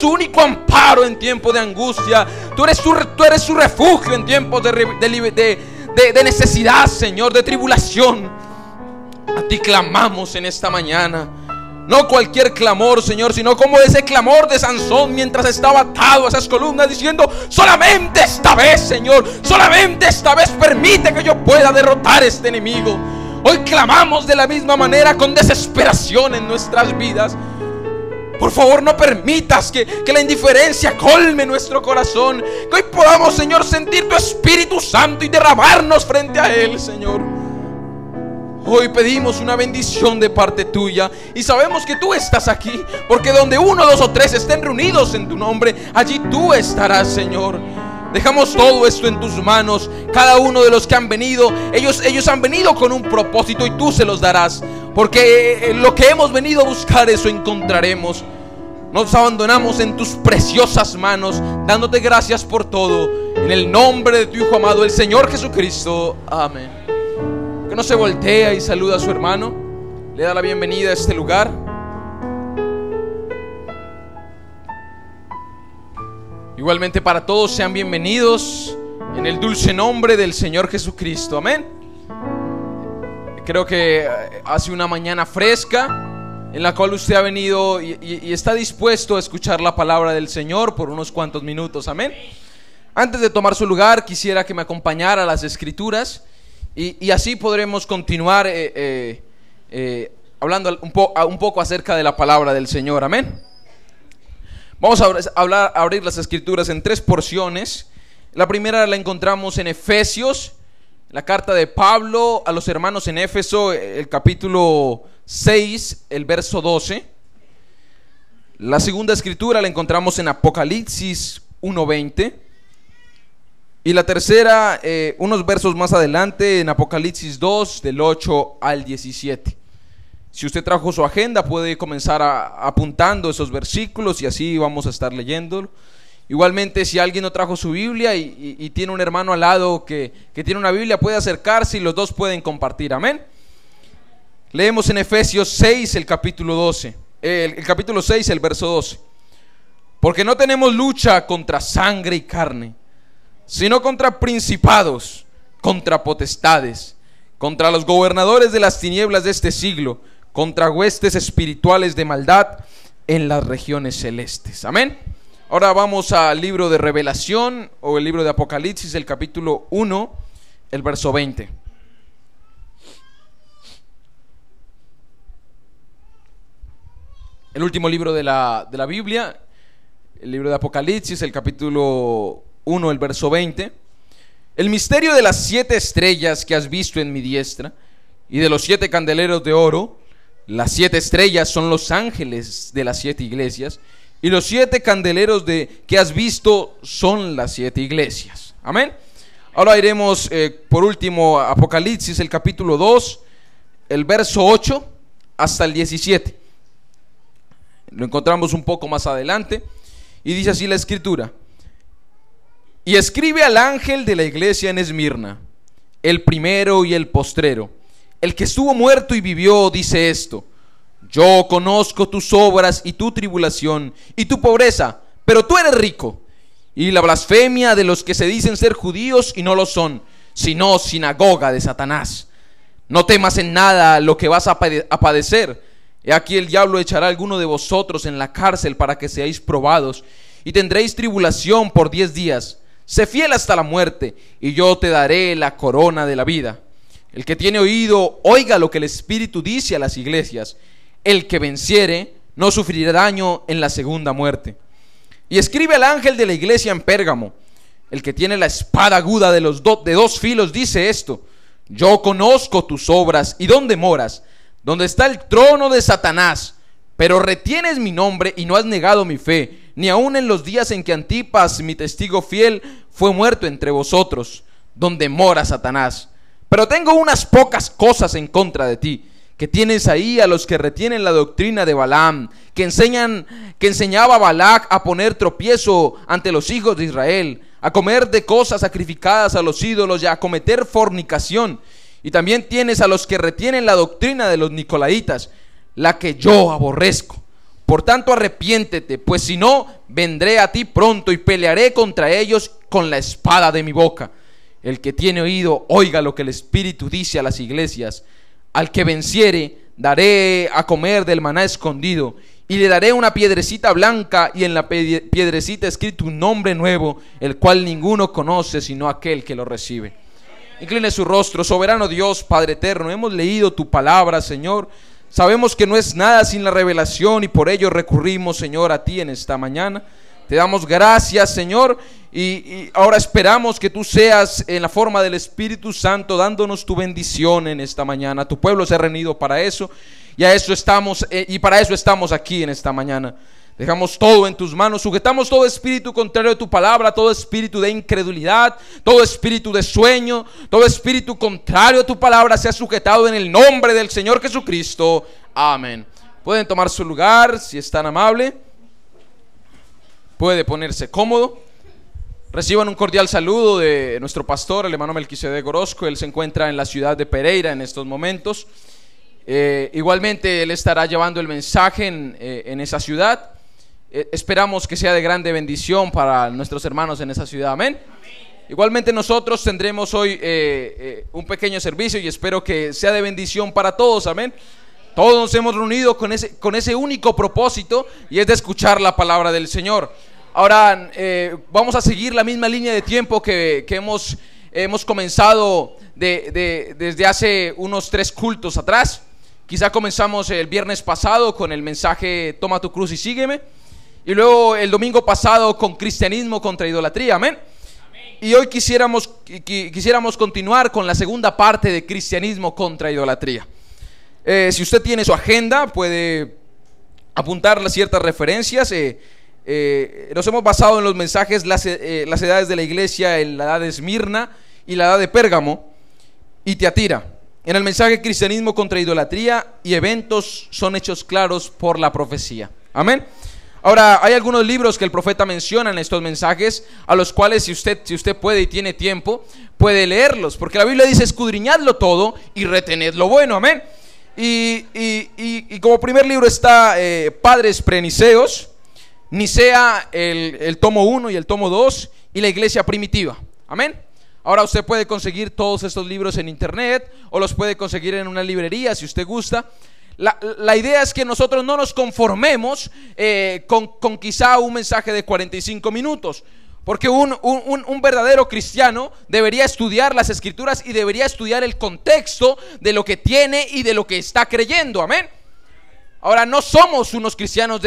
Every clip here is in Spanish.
su único amparo en tiempos de angustia. Tú eres su refugio en tiempos de necesidad, Señor, de tribulación. A ti clamamos en esta mañana. No cualquier clamor, Señor, sino como ese clamor de Sansón mientras estaba atado a esas columnas, diciendo: solamente esta vez, Señor, solamente esta vez permite que yo pueda derrotar a este enemigo. Hoy clamamos de la misma manera, con desesperación en nuestras vidas. Por favor, no permitas que la indiferencia colme nuestro corazón. Que hoy podamos, Señor, sentir tu Espíritu Santo y derramarnos frente a Él, Señor. Hoy pedimos una bendición de parte tuya y sabemos que tú estás aquí, porque donde 1, 2 o 3 estén reunidos en tu nombre, allí tú estarás, Señor. Dejamos todo esto en tus manos. Cada uno de los que han venido, ellos han venido con un propósito y tú se los darás, porque lo que hemos venido a buscar, eso encontraremos. Nos abandonamos en tus preciosas manos, dándote gracias por todo, en el nombre de tu Hijo amado, el Señor Jesucristo. Amén. Que no se voltea y saluda a su hermano, le da la bienvenida a este lugar. Igualmente para todos, sean bienvenidos en el dulce nombre del Señor Jesucristo. Amén. Creo que hace una mañana fresca en la cual usted ha venido y está dispuesto a escuchar la palabra del Señor por unos cuantos minutos. Amén. Antes de tomar su lugar, quisiera que me acompañara a las Escrituras y así podremos continuar hablando un poco acerca de la palabra del Señor. Amén. Vamos a abrir las Escrituras en 3 porciones. La primera la encontramos en Efesios, la carta de Pablo a los hermanos en Éfeso, el capítulo 6, el verso 12. La segunda escritura la encontramos en Apocalipsis 1:20. Y la tercera, unos versos más adelante, en Apocalipsis 2, del 8 al 17. Si usted trajo su agenda, puede comenzar apuntando esos versículos y así vamos a estar leyéndolo. Igualmente, si alguien no trajo su Biblia y tiene un hermano al lado que tiene una Biblia, puede acercarse y los dos pueden compartir. Amén. Leemos en Efesios 6, el capítulo 12. El capítulo 6, el verso 12. Porque no tenemos lucha contra sangre y carne, sino contra principados, contra potestades, contra los gobernadores de las tinieblas de este siglo, contra huestes espirituales de maldad en las regiones celestes. Amén. Ahora vamos al libro de Revelación o el libro de Apocalipsis, el capítulo 1, el verso 20. El último libro de la Biblia, el libro de Apocalipsis, el capítulo 1, el verso 20. El misterio de las 7 estrellas que has visto en mi diestra y de los 7 candeleros de oro. Las 7 estrellas son los ángeles de las 7 iglesias y los 7 candeleros que has visto son las 7 iglesias. Amén. Ahora iremos por último a Apocalipsis, el capítulo 2, el verso 8 hasta el 17. Lo encontramos un poco más adelante y dice así la escritura: y escribe al ángel de la iglesia en Esmirna, el primero y el postrero, el que estuvo muerto y vivió, dice esto: yo conozco tus obras y tu tribulación y tu pobreza, pero tú eres rico, y la blasfemia de los que se dicen ser judíos y no lo son, sino sinagoga de Satanás. No temas en nada lo que vas a padecer. He aquí el diablo echará a alguno de vosotros en la cárcel para que seáis probados, y tendréis tribulación por 10 días. Sé fiel hasta la muerte, y yo te daré la corona de la vida. El que tiene oído, oiga lo que el Espíritu dice a las iglesias. El que venciere no sufrirá daño en la segunda muerte. Y escribe al ángel de la iglesia en Pérgamo, el que tiene la espada aguda de 2 filos, dice esto: yo conozco tus obras y dónde moras, donde está el trono de Satanás, pero retienes mi nombre y no has negado mi fe, ni aun en los días en que Antipas, mi testigo fiel, fue muerto entre vosotros, donde mora Satanás. Pero tengo unas pocas cosas en contra de ti, que tienes ahí a los que retienen la doctrina de Balaam, que enseñaba a Balac a poner tropiezo ante los hijos de Israel, a comer de cosas sacrificadas a los ídolos y a cometer fornicación. Y también tienes a los que retienen la doctrina de los nicolaitas, la que yo aborrezco. Por tanto, arrepiéntete, pues si no, vendré a ti pronto y pelearé contra ellos con la espada de mi boca. El que tiene oído, oiga lo que el Espíritu dice a las iglesias. Al que venciere, daré a comer del maná escondido, y le daré una piedrecita blanca, y en la piedrecita escrito un nombre nuevo, el cual ninguno conoce sino aquel que lo recibe. Incline su rostro. Soberano Dios, Padre eterno, hemos leído tu palabra, Señor. Sabemos que no es nada sin la revelación, y por ello recurrimos, Señor, a ti en esta mañana. Te damos gracias, Señor, y ahora esperamos que tú seas en la forma del Espíritu Santo dándonos tu bendición en esta mañana. Tu pueblo se ha reunido para eso, y a eso estamos, y para eso estamos aquí en esta mañana. Dejamos todo en tus manos, sujetamos todo espíritu contrario a tu palabra, todo espíritu de incredulidad, todo espíritu de sueño, todo espíritu contrario a tu palabra sea sujetado en el nombre del Señor Jesucristo. Amén. Pueden tomar su lugar si es tan amable. Puede ponerse cómodo. Reciban un cordial saludo de nuestro pastor, el hermano Melquisedec Orozco. Él se encuentra en la ciudad de Pereira en estos momentos. Igualmente él estará llevando el mensaje en esa ciudad. Esperamos que sea de grande bendición para nuestros hermanos en esa ciudad. Amén. Igualmente nosotros tendremos hoy un pequeño servicio y espero que sea de bendición para todos. Amén. Todos nos hemos reunido con ese único propósito, y es de escuchar la palabra del Señor. Ahora vamos a seguir la misma línea de tiempo que hemos comenzado desde hace unos 3 cultos atrás. Quizá comenzamos el viernes pasado con el mensaje Toma tu cruz y sígueme, y luego el domingo pasado con cristianismo contra idolatría. Amén. Y hoy quisiéramos continuar con la segunda parte de cristianismo contra idolatría. Si usted tiene su agenda, puede apuntarle ciertas referencias. Nos hemos basado en los mensajes las edades de la iglesia, en la edad de Esmirna y la edad de Pérgamo y Tiatira. En el mensaje cristianismo contra idolatría y eventos son hechos claros por la profecía. Amén. Ahora, hay algunos libros que el profeta menciona en estos mensajes, a los cuales si usted puede y tiene tiempo, puede leerlos, porque la Biblia dice: escudriñadlo todo y retened lo bueno. Amén. Y como primer libro está Padres Preniceos, Nicea, el tomo 1 y el tomo 2, y la iglesia primitiva. Amén. Ahora usted puede conseguir todos estos libros en internet, o los puede conseguir en una librería si usted gusta. La idea es que nosotros no nos conformemos con quizá un mensaje de 45 minutos, porque un verdadero cristiano debería estudiar las escrituras y debería estudiar el contexto de lo que tiene y de lo que está creyendo. Amén. Ahora, no somos unos cristianos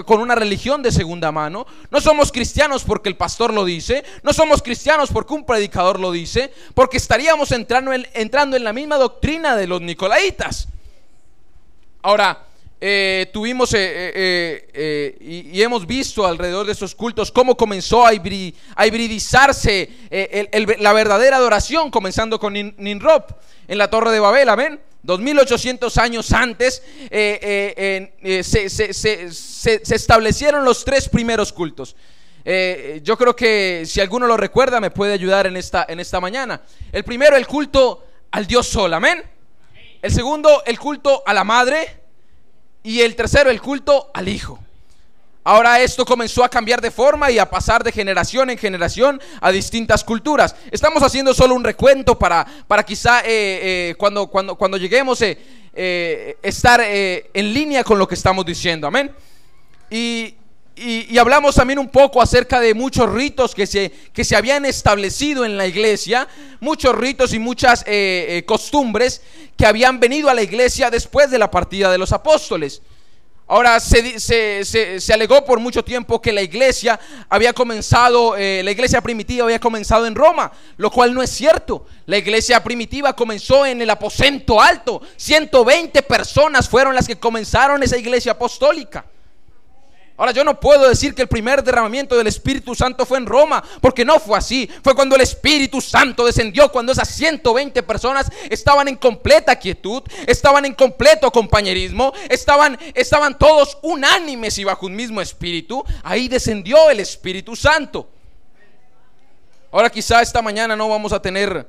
con una religión de segunda mano. No somos cristianos porque el pastor lo dice. No somos cristianos porque un predicador lo dice, porque estaríamos entrando en la misma doctrina de los nicolaitas. Ahora, tuvimos y hemos visto alrededor de estos cultos cómo comenzó a hibridizarse la verdadera adoración, comenzando con Nimrod en la Torre de Babel. Amén. 2800 años antes se establecieron los 3 primeros cultos. Yo creo que si alguno lo recuerda me puede ayudar en esta mañana. El primero, el culto al Dios Sol. Amén. El segundo, el culto a la Madre. Y el tercero, el culto al Hijo. Ahora esto comenzó a cambiar de forma y a pasar de generación en generación a distintas culturas. Estamos haciendo solo un recuento para quizá cuando lleguemos estar en línea con lo que estamos diciendo. Amén. Y hablamos también un poco acerca de muchos ritos que se habían establecido en la iglesia, muchos ritos y muchas costumbres que habían venido a la iglesia después de la partida de los apóstoles. Ahora se alegó por mucho tiempo que la iglesia había comenzado, la iglesia primitiva había comenzado en Roma, lo cual no es cierto. La iglesia primitiva comenzó en el aposento alto. 120 personas fueron las que comenzaron esa iglesia apostólica. Ahora, yo no puedo decir que el primer derramamiento del Espíritu Santo fue en Roma, porque no fue así. Fue cuando el Espíritu Santo descendió, cuando esas 120 personas estaban en completa quietud, estaban en completo compañerismo, estaban todos unánimes y bajo un mismo espíritu. Ahí descendió el Espíritu Santo. Ahora quizá esta mañana no vamos a tener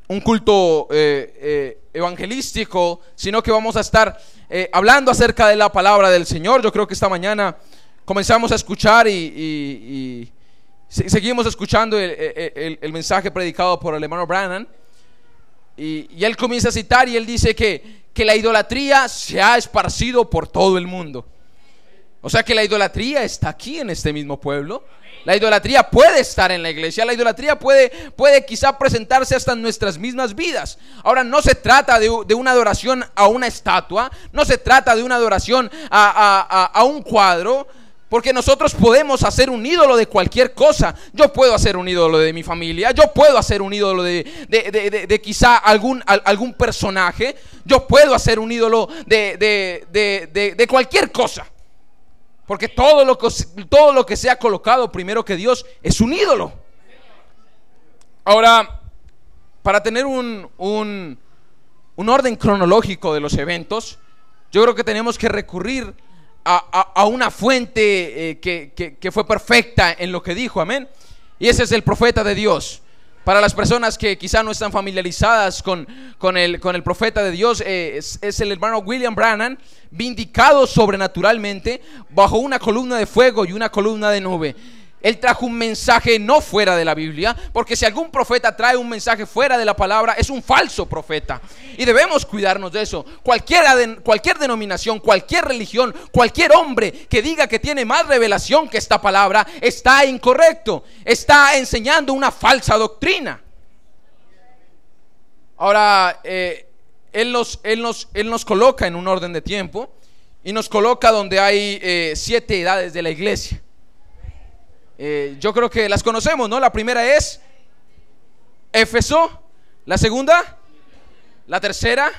un culto evangelístico, sino que vamos a estar hablando acerca de la palabra del Señor. Yo creo que esta mañana comenzamos a escuchar y seguimos escuchando el mensaje predicado por el hermano Branham, y él comienza a citar y él dice que la idolatría se ha esparcido por todo el mundo. O sea que la idolatría está aquí en este mismo pueblo. La idolatría puede estar en la iglesia. La idolatría puede quizá presentarse hasta en nuestras mismas vidas. Ahora, no se trata de una adoración a una estatua, no se trata de una adoración a un cuadro, porque nosotros podemos hacer un ídolo de cualquier cosa. Yo puedo hacer un ídolo de mi familia, yo puedo hacer un ídolo de quizá algún personaje, yo puedo hacer un ídolo de cualquier cosa. Porque todo lo que sea colocado primero que Dios es un ídolo. Ahora, para tener un orden cronológico de los eventos, yo creo que tenemos que recurrir a una fuente que fue perfecta en lo que dijo, amén. Y ese es el profeta de Dios. Para las personas que quizá no están familiarizadas con el profeta de Dios, es el hermano William Branham, vindicado sobrenaturalmente bajo una columna de fuego y una columna de nube. Él trajo un mensaje no fuera de la Biblia, porque si algún profeta trae un mensaje fuera de la palabra, es un falso profeta, y debemos cuidarnos de eso. Cualquier denominación, cualquier religión, cualquier hombre que diga que tiene más revelación que esta palabra, está incorrecto, está enseñando una falsa doctrina. Ahora, Él nos coloca en un orden de tiempo, y nos coloca donde hay 7 edades de la iglesia. Yo creo que las conocemos, ¿no? La primera es Éfeso, la segunda, la tercera,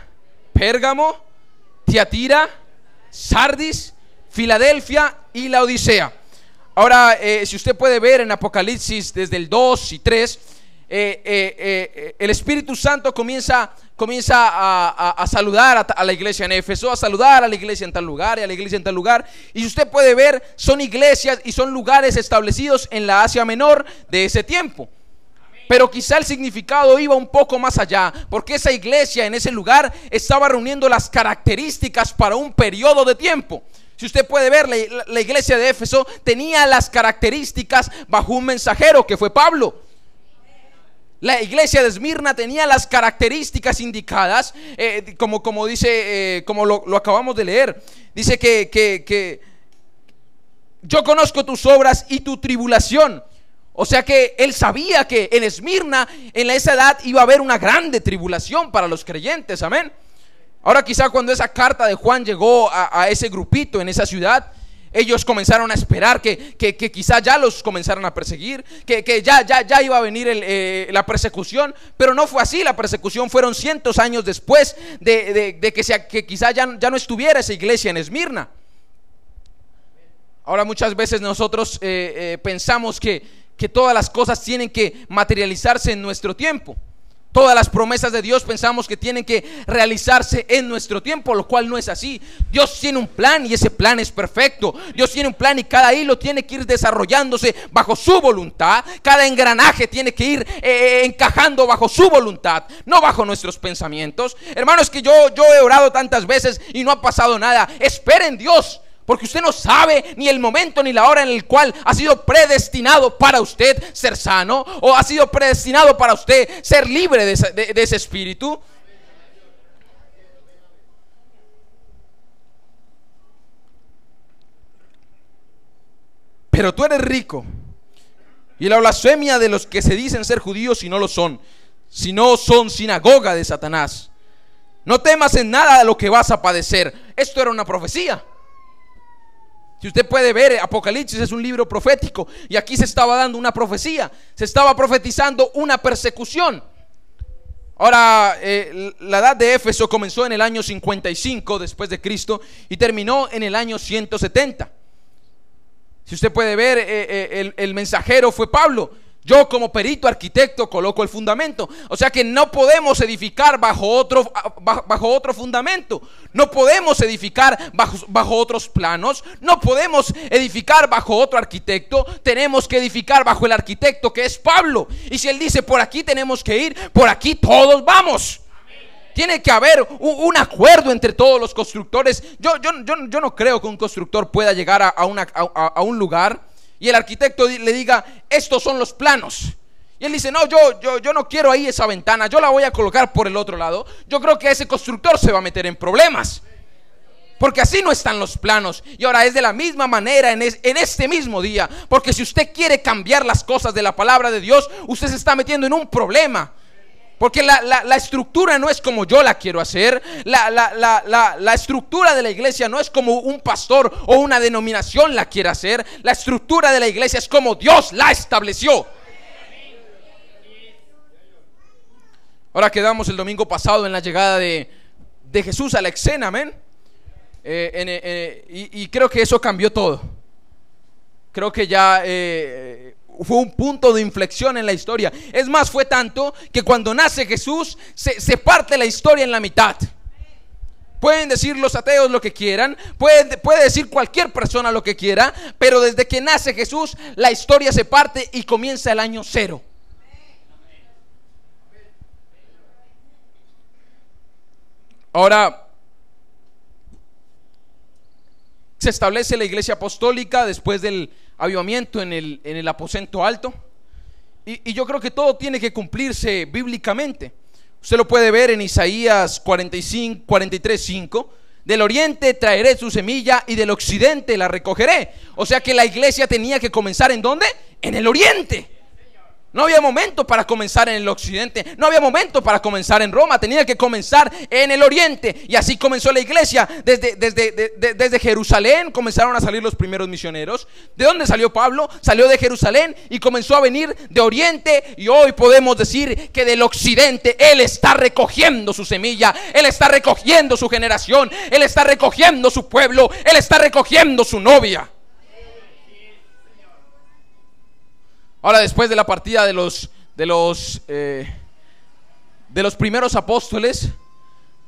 Pérgamo, Tiatira, Sardis, Filadelfia y la Odisea. Ahora, si usted puede ver en Apocalipsis desde el 2 y 3, el Espíritu Santo comienza a saludar a la iglesia en Éfeso, a saludar a la iglesia en tal lugar y a la iglesia en tal lugar. Y usted puede ver, son iglesias y son lugares establecidos en la Asia Menor de ese tiempo. Pero quizá el significado iba un poco más allá, porque esa iglesia en ese lugar estaba reuniendo las características para un periodo de tiempo. Si usted puede ver, la iglesia de Éfeso tenía las características bajo un mensajero que fue Pablo. La iglesia de Esmirna tenía las características indicadas, como dice, como lo acabamos de leer. Dice que yo conozco tus obras y tu tribulación. O sea que él sabía que en Esmirna, en esa edad, iba a haber una grande tribulación para los creyentes, amén. Ahora quizá cuando esa carta de Juan llegó a ese grupito en esa ciudad, ellos comenzaron a esperar que quizá ya los comenzaran a perseguir, que ya iba a venir la persecución. Pero no fue así. La persecución fueron cientos años después que quizá ya no estuviera esa iglesia en Esmirna. Ahora muchas veces nosotros pensamos que todas las cosas tienen que materializarse en nuestro tiempo. Todas las promesas de Dios pensamos que tienen que realizarse en nuestro tiempo, lo cual no es así. Dios tiene un plan y ese plan es perfecto. Dios tiene un plan y cada hilo tiene que ir desarrollándose bajo su voluntad. Cada engranaje tiene que ir encajando bajo su voluntad, no bajo nuestros pensamientos. Hermanos, que yo he orado tantas veces y no ha pasado nada. Esperen Dios, porque usted no sabe ni el momento ni la hora en el cual ha sido predestinado para usted ser sano, o ha sido predestinado para usted ser libre de ese espíritu. Pero tú eres rico, y la blasfemia de los que se dicen ser judíos y no lo son, sino son sinagoga de Satanás. No temas en nada de lo que vas a padecer. Esto era una profecía. Si usted puede ver, Apocalipsis es un libro profético, y aquí se estaba dando una profecía, se estaba profetizando una persecución. Ahora, la edad de Éfeso comenzó en el año 55 después de Cristo y terminó en el año 170. Si usted puede ver, el mensajero fue Pablo. Yo, como perito arquitecto, coloco el fundamento. O sea que no podemos edificar bajo otro fundamento. No podemos edificar bajo otros planos. No podemos edificar bajo otro arquitecto. Tenemos que edificar bajo el arquitecto, que es Pablo. Y si él dice por aquí tenemos que ir, por aquí todos vamos. Tiene que haber un acuerdo entre todos los constructores. Yo no creo que un constructor pueda llegar a un lugar y el arquitecto le diga: estos son los planos. Y él dice: no, yo no quiero ahí esa ventana, yo la voy a colocar por el otro lado. Yo creo que ese constructor se va a meter en problemas, porque así no están los planos. Y ahora es de la misma manera en este mismo día. Porque si usted quiere cambiar las cosas de la palabra de Dios, usted se está metiendo en un problema. Porque la estructura no es como yo la quiero hacer. La estructura de la iglesia no es como un pastor o una denominación la quiere hacer. La estructura de la iglesia es como Dios la estableció. Ahora quedamos el domingo pasado en la llegada de Jesús a la escena, amén. Y creo que eso cambió todo. Creo que ya fue un punto de inflexión en la historia. Es más, fue tanto que cuando nace Jesús se parte la historia en la mitad. Pueden decir los ateos lo que quieran, puede decir cualquier persona lo que quiera, pero desde que nace Jesús la historia se parte y comienza el año 0. Ahora se establece la iglesia apostólica después del avivamiento en el aposento alto. Y yo creo que todo tiene que cumplirse bíblicamente. Usted lo puede ver en Isaías 43:5. Del oriente traeré su semilla y del occidente la recogeré. O sea que la iglesia tenía que comenzar ¿en dónde? En el oriente. No había momento para comenzar en el occidente. No había momento para comenzar en Roma. Tenía que comenzar en el oriente. Y así comenzó la iglesia. Desde Jerusalén comenzaron a salir los primeros misioneros. ¿De dónde salió Pablo? Salió de Jerusalén y comenzó a venir de oriente. Y hoy podemos decir que del occidente Él está recogiendo su semilla. Él está recogiendo su generación. Él está recogiendo su pueblo. Él está recogiendo su novia. Ahora, después de la partida de los primeros apóstoles,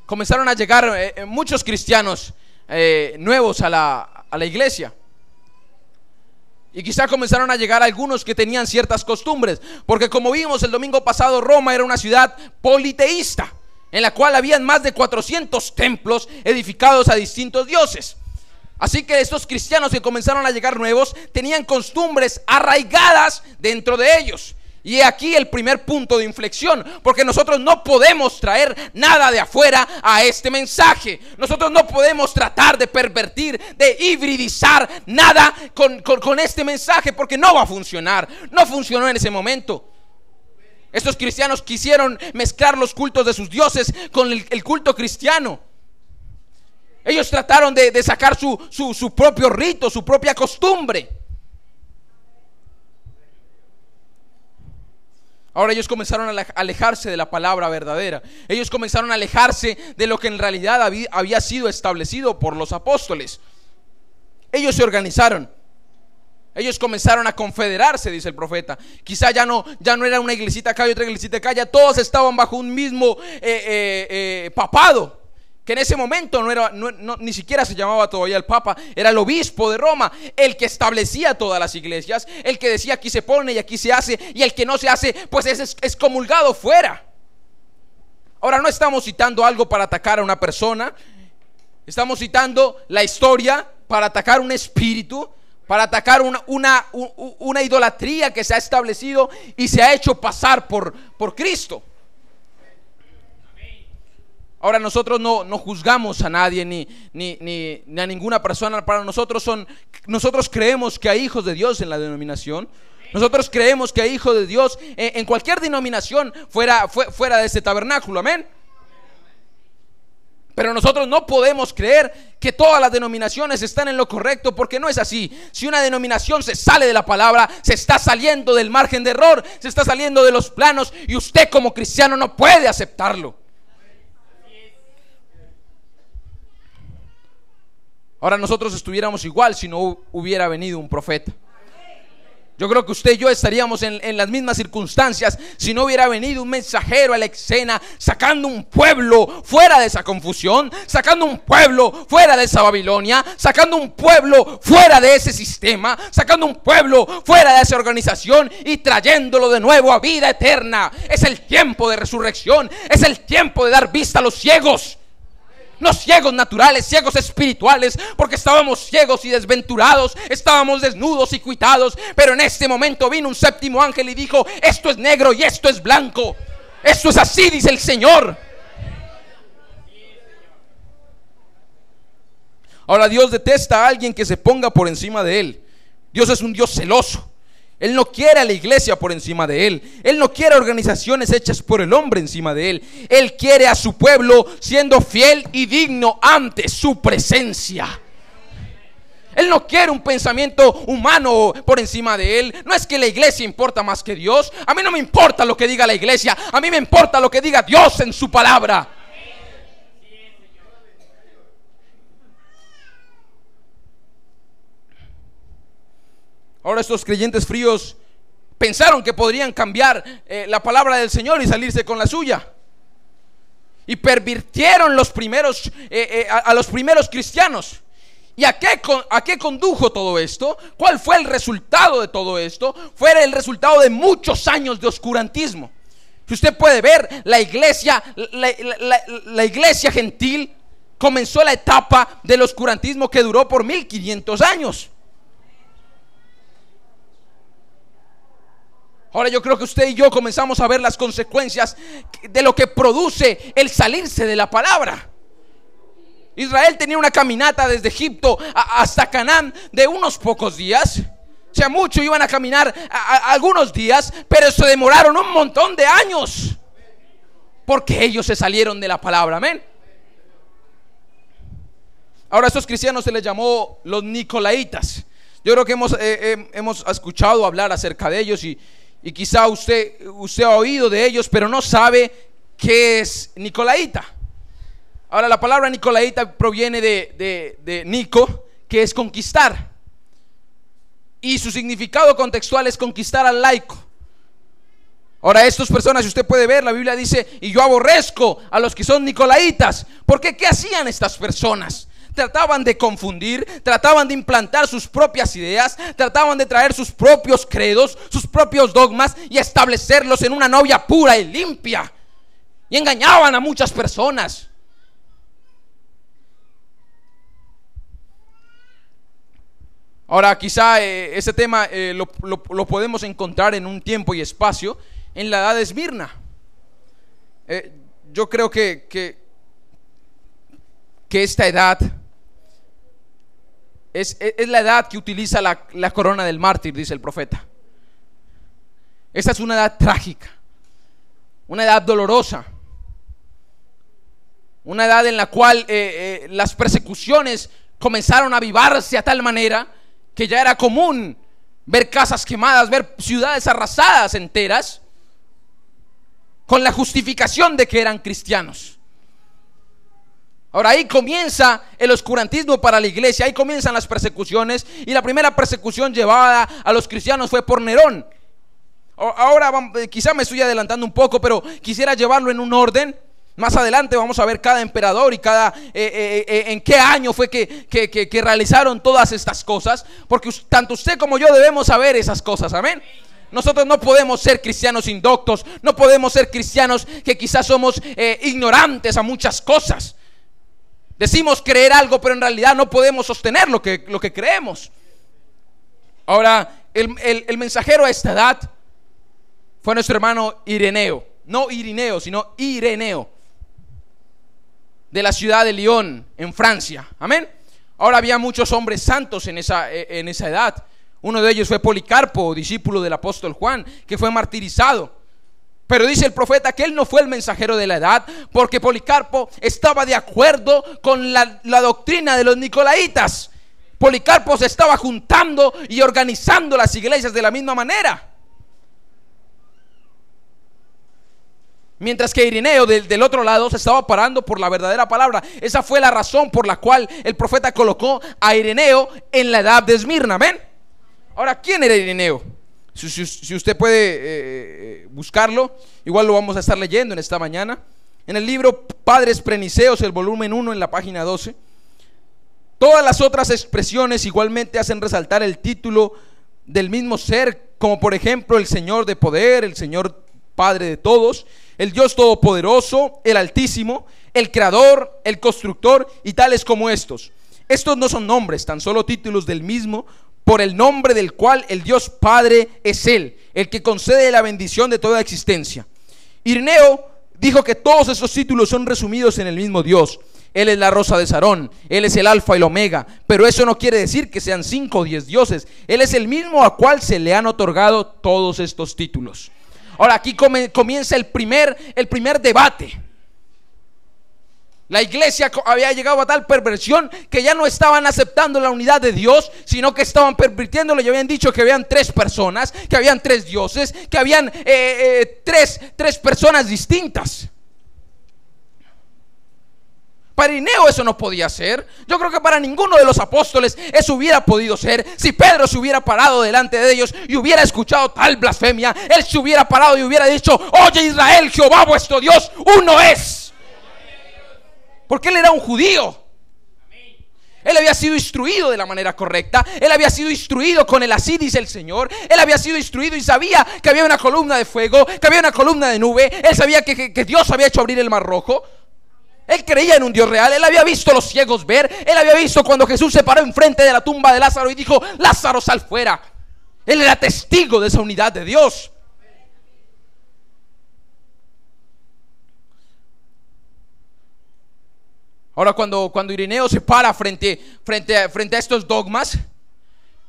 comenzaron a llegar muchos cristianos nuevos a la iglesia. Y quizá comenzaron a llegar algunos que tenían ciertas costumbres, porque como vimos el domingo pasado, Roma era una ciudad politeísta, en la cual habían más de 400 templos edificados a distintos dioses. Así que estos cristianos que comenzaron a llegar nuevos tenían costumbres arraigadas dentro de ellos. Y aquí el primer punto de inflexión, porque nosotros no podemos traer nada de afuera a este mensaje. Nosotros no podemos tratar de pervertir, de hibridizar nada con este mensaje, porque no va a funcionar. No funcionó en ese momento. Estos cristianos quisieron mezclar los cultos de sus dioses con el culto cristiano. Ellos trataron de sacar su propio rito, su propia costumbre. Ahora ellos comenzaron a alejarse de la palabra verdadera. Ellos comenzaron a alejarse de lo que en realidad había sido establecido por los apóstoles. Ellos se organizaron. Ellos comenzaron a confederarse, dice el profeta. Quizá ya no era una iglesita acá y otra iglesita acá. Ya todos estaban bajo un mismo papado, que en ese momento ni siquiera se llamaba todavía el Papa. Era el obispo de Roma, el que establecía todas las iglesias, el que decía aquí se pone y aquí se hace, y el que no se hace pues es excomulgado fuera. Ahora no estamos citando algo para atacar a una persona. Estamos citando la historia para atacar un espíritu, para atacar una idolatría que se ha establecido y se ha hecho pasar por Cristo. Ahora nosotros no juzgamos a nadie ni a ninguna persona. Para nosotros creemos que hay hijos de Dios en la denominación. Nosotros creemos que hay hijos de Dios en cualquier denominación fuera de este tabernáculo, amén. Pero nosotros no podemos creer que todas las denominaciones están en lo correcto, porque no es así. Si una denominación se sale de la palabra, se está saliendo del margen de error, se está saliendo de los planos, y usted como cristiano no puede aceptarlo. Ahora nosotros estuviéramos igual si no hubiera venido un profeta. Yo creo que usted y yo estaríamos en las mismas circunstancias si no hubiera venido un mensajero a la escena, sacando un pueblo fuera de esa confusión, sacando un pueblo fuera de esa Babilonia, sacando un pueblo fuera de ese sistema, sacando un pueblo fuera de esa organización y trayéndolo de nuevo a vida eterna. Es el tiempo de resurrección, es el tiempo de dar vista a los ciegos. No ciegos naturales, ciegos espirituales, porque estábamos ciegos y desventurados, estábamos desnudos y cuitados, pero en este momento vino un séptimo ángel y dijo: esto es negro y esto es blanco. Esto es así, dice el Señor. Ahora, Dios detesta a alguien que se ponga por encima de Él. Dios es un Dios celoso. Él no quiere a la iglesia por encima de Él. Él no quiere organizaciones hechas por el hombre encima de Él. Él quiere a su pueblo siendo fiel y digno ante su presencia. Él no quiere un pensamiento humano por encima de Él. No es que la iglesia importa más que Dios. A mí no me importa lo que diga la iglesia. A mí me importa lo que diga Dios en su palabra. Ahora estos creyentes fríos pensaron que podrían cambiar la palabra del Señor y salirse con la suya. Y pervirtieron a los primeros cristianos. ¿Y a qué condujo todo esto? ¿Cuál fue el resultado de todo esto? Fue el resultado de muchos años de oscurantismo. Si usted puede ver, la iglesia gentil comenzó la etapa del oscurantismo que duró por 1500 años. Ahora yo creo que usted y yo comenzamos a ver las consecuencias de lo que produce el salirse de la palabra. Israel tenía una caminata desde Egipto hasta Canaán de unos pocos días. O sea, muchos iban a caminar algunos días, pero se demoraron un montón de años porque ellos se salieron de la palabra. Amén. Ahora a estos cristianos se les llamó los nicolaitas. Yo creo que hemos escuchado hablar acerca de ellos y quizá usted ha oído de ellos, pero no sabe qué es nicolaita. Ahora la palabra nicolaita proviene de Nico, que es conquistar, y su significado contextual es conquistar al laico. Ahora estas personas, si usted puede ver, la Biblia dice: y yo aborrezco a los que son nicolaitas. Porque ¿qué hacían estas personas? Trataban de confundir, trataban de implantar sus propias ideas, trataban de traer sus propios credos, sus propios dogmas y establecerlos en una novia pura y limpia. Y engañaban a muchas personas. Ahora quizá ese tema lo podemos encontrar en un tiempo y espacio en la edad de Esmirna. Yo creo que esta edad es la edad que utiliza la corona del mártir, dice el profeta. Esta es una edad trágica, una edad dolorosa, una edad en la cual las persecuciones comenzaron a avivarse a tal manera que ya era común ver casas quemadas, ver ciudades arrasadas enteras, con la justificación de que eran cristianos. Ahora ahí comienza el oscurantismo para la iglesia, ahí comienzan las persecuciones, y la primera persecución llevada a los cristianos fue por Nerón. Ahora quizá me estoy adelantando un poco, pero quisiera llevarlo en un orden. Más adelante vamos a ver cada emperador y en qué año fue que realizaron todas estas cosas, porque tanto usted como yo debemos saber esas cosas. Amén. Nosotros no podemos ser cristianos indoctos, no podemos ser cristianos que quizás somos ignorantes a muchas cosas. Decimos creer algo, pero en realidad no podemos sostener lo que creemos. Ahora, el mensajero a esta edad fue nuestro hermano Ireneo. No Irineo, sino Ireneo, de la ciudad de Lyon, en Francia. Amén. Ahora había muchos hombres santos en esa edad. Uno de ellos fue Policarpo, discípulo del apóstol Juan, que fue martirizado. Pero dice el profeta que él no fue el mensajero de la edad, porque Policarpo estaba de acuerdo con la doctrina de los nicolaitas. Policarpo se estaba juntando y organizando las iglesias de la misma manera. Mientras que Ireneo del otro lado se estaba parando por la verdadera palabra. Esa fue la razón por la cual el profeta colocó a Ireneo en la edad de Esmirna. ¿Ven? Ahora, ¿quién era Ireneo? Si usted puede buscarlo, igual lo vamos a estar leyendo en esta mañana. En el libro Padres Preniceos, el volumen 1, en la página 12. Todas las otras expresiones igualmente hacen resaltar el título del mismo ser, como por ejemplo el Señor de poder, el Señor Padre de todos, el Dios Todopoderoso, el Altísimo, el Creador, el Constructor y tales como estos. Estos no son nombres, tan solo títulos del mismo, por el nombre del cual el Dios Padre es Él, el que concede la bendición de toda existencia. Ireneo dijo que todos estos títulos son resumidos en el mismo Dios. Él es la rosa de Sarón, Él es el alfa y el omega, pero eso no quiere decir que sean 5 o 10 dioses. Él es el mismo a cual se le han otorgado todos estos títulos. Ahora aquí comienza el primer debate. La iglesia había llegado a tal perversión que ya no estaban aceptando la unidad de Dios, sino que estaban pervirtiéndolo y habían dicho que habían 3 personas, que habían 3 dioses, que habían tres personas distintas. Para Ireneo eso no podía ser. Yo creo que para ninguno de los apóstoles eso hubiera podido ser. Si Pedro se hubiera parado delante de ellos y hubiera escuchado tal blasfemia, él se hubiera parado y hubiera dicho: oye Israel, Jehová vuestro Dios uno es. Porque él era un judío. Él había sido instruido de la manera correcta. Él había sido instruido con el así dice el Señor. Él había sido instruido y sabía que había una columna de fuego, que había una columna de nube. Él sabía que Dios había hecho abrir el mar rojo. Él creía en un Dios real. Él había visto a los ciegos ver. Él había visto cuando Jesús se paró enfrente de la tumba de Lázaro y dijo: Lázaro, sal fuera. Él era testigo de esa unidad de Dios. Ahora cuando Ireneo se para frente a estos dogmas,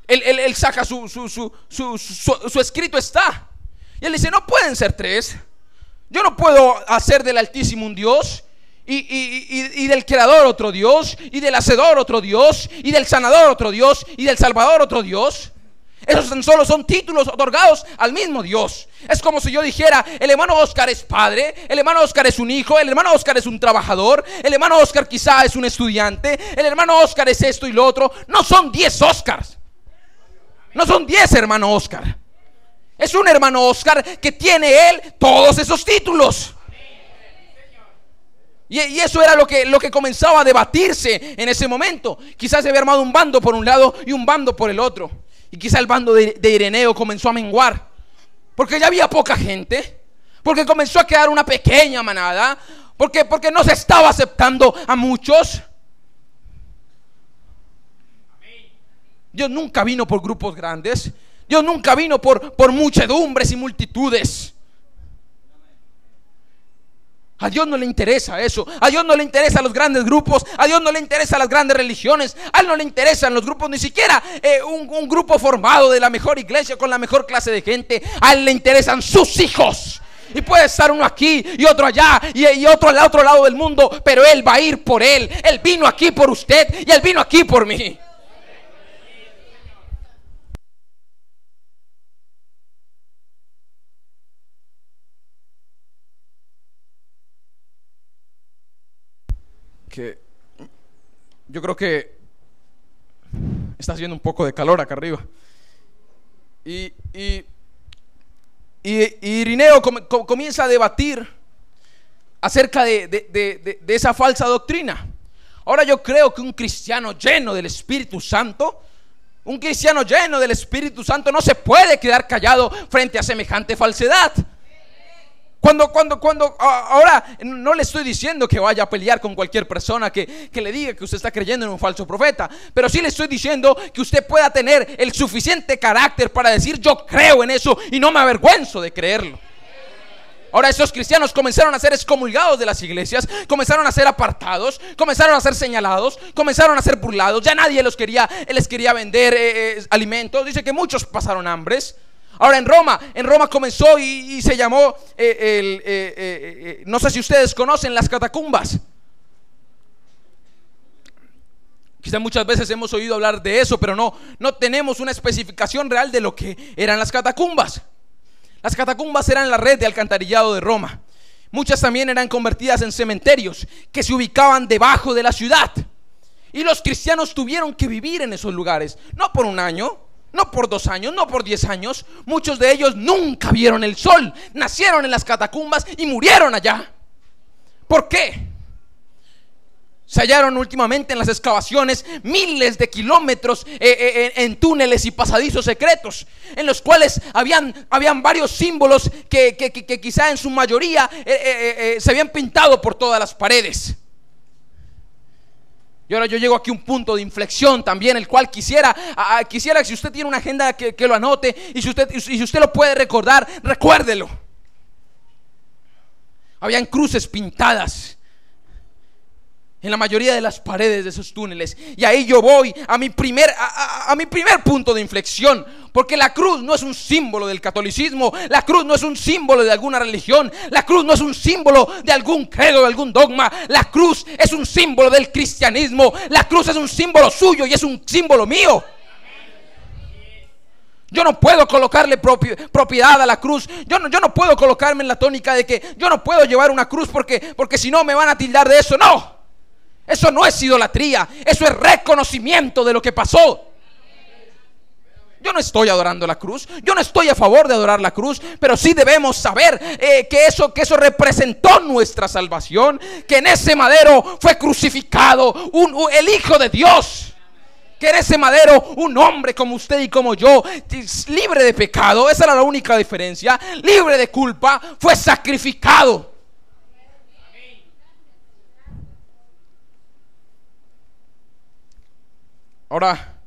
él saca su escrito está. Y él dice: no pueden ser 3. Yo no puedo hacer del Altísimo un Dios y del Creador otro Dios, y del Hacedor otro Dios, y del Sanador otro Dios, y del Salvador otro Dios. Esos tan solo son títulos otorgados al mismo Dios. Es como si yo dijera: el hermano Oscar es padre, el hermano Oscar es un hijo, el hermano Oscar es un trabajador, el hermano Oscar quizá es un estudiante, el hermano Oscar es esto y lo otro. No son 10 Oscars. No son 10 hermano Oscar. Es un hermano Oscar que tiene él todos esos títulos. Y eso era lo que comenzaba a debatirse en ese momento. Quizás se había armado un bando por un lado y un bando por el otro. Y quizá el bando de Ireneo comenzó a menguar, porque ya había poca gente, porque comenzó a quedar una pequeña manada, porque no se estaba aceptando a muchos. Dios nunca vino por grupos grandes. Dios nunca vino por muchedumbres y multitudes. A Dios no le interesa eso. A Dios no le interesan los grandes grupos. A Dios no le interesan las grandes religiones. A Él no le interesan los grupos, ni siquiera un grupo formado de la mejor iglesia con la mejor clase de gente. A Él le interesan sus hijos. Y puede estar uno aquí y otro allá y otro al otro lado del mundo, pero Él va a ir por él. Él vino aquí por usted y Él vino aquí por mí. Que yo creo que está haciendo un poco de calor acá arriba. Y Ireneo comienza a debatir acerca de esa falsa doctrina. Ahora yo creo que un cristiano lleno del Espíritu Santo, un cristiano lleno del Espíritu Santo no se puede quedar callado frente a semejante falsedad. Ahora no le estoy diciendo que vaya a pelear con cualquier persona que le diga que usted está creyendo en un falso profeta, pero sí le estoy diciendo que usted pueda tener el suficiente carácter para decir: yo creo en eso y no me avergüenzo de creerlo. Ahora esos cristianos comenzaron a ser excomulgados de las iglesias, comenzaron a ser apartados, comenzaron a ser señalados, comenzaron a ser burlados. Ya nadie les quería vender alimentos. Dice que muchos pasaron hambres. Ahora en Roma comenzó y se llamó no sé si ustedes conocen las catacumbas. Quizá muchas veces hemos oído hablar de eso, pero no tenemos una especificación real de lo que eran las catacumbas. Las catacumbas eran la red de alcantarillado de Roma. Muchas también eran convertidas en cementerios que se ubicaban debajo de la ciudad. Y los cristianos tuvieron que vivir en esos lugares, no por un año, No por 2 años, no por 10 años. Muchos de ellos nunca vieron el sol. Nacieron en las catacumbas y murieron allá. ¿Por qué? Se hallaron últimamente en las excavaciones miles de kilómetros en túneles y pasadizos secretos, en los cuales habían varios símbolos que quizá en su mayoría se habían pintado por todas las paredes. Y ahora yo llego aquí a un punto de inflexión también, el cual quisiera que si usted tiene una agenda que lo anote, y si usted lo puede recordar, recuérdelo. Habían cruces pintadas en la mayoría de las paredes de esos túneles. Y ahí yo voy a mi primer punto de inflexión. Porque la cruz no es un símbolo del catolicismo. La cruz no es un símbolo de alguna religión. La cruz no es un símbolo de algún credo, de algún dogma. La cruz es un símbolo del cristianismo. La cruz es un símbolo suyo y es un símbolo mío. Yo no puedo colocarle propiedad a la cruz. Yo no puedo colocarme en la tónica de que yo no puedo llevar una cruz porque si no me van a tildar de eso. No. Eso no es idolatría. Eso es reconocimiento de lo que pasó. Yo no estoy adorando la cruz. Yo no estoy a favor de adorar la cruz. Pero sí debemos saber que eso representó nuestra salvación. Que en ese madero fue crucificado el Hijo de Dios. Que en ese madero un hombre como usted y como yo, libre de pecado, esa era la única diferencia, libre de culpa, fue sacrificado. Ahora,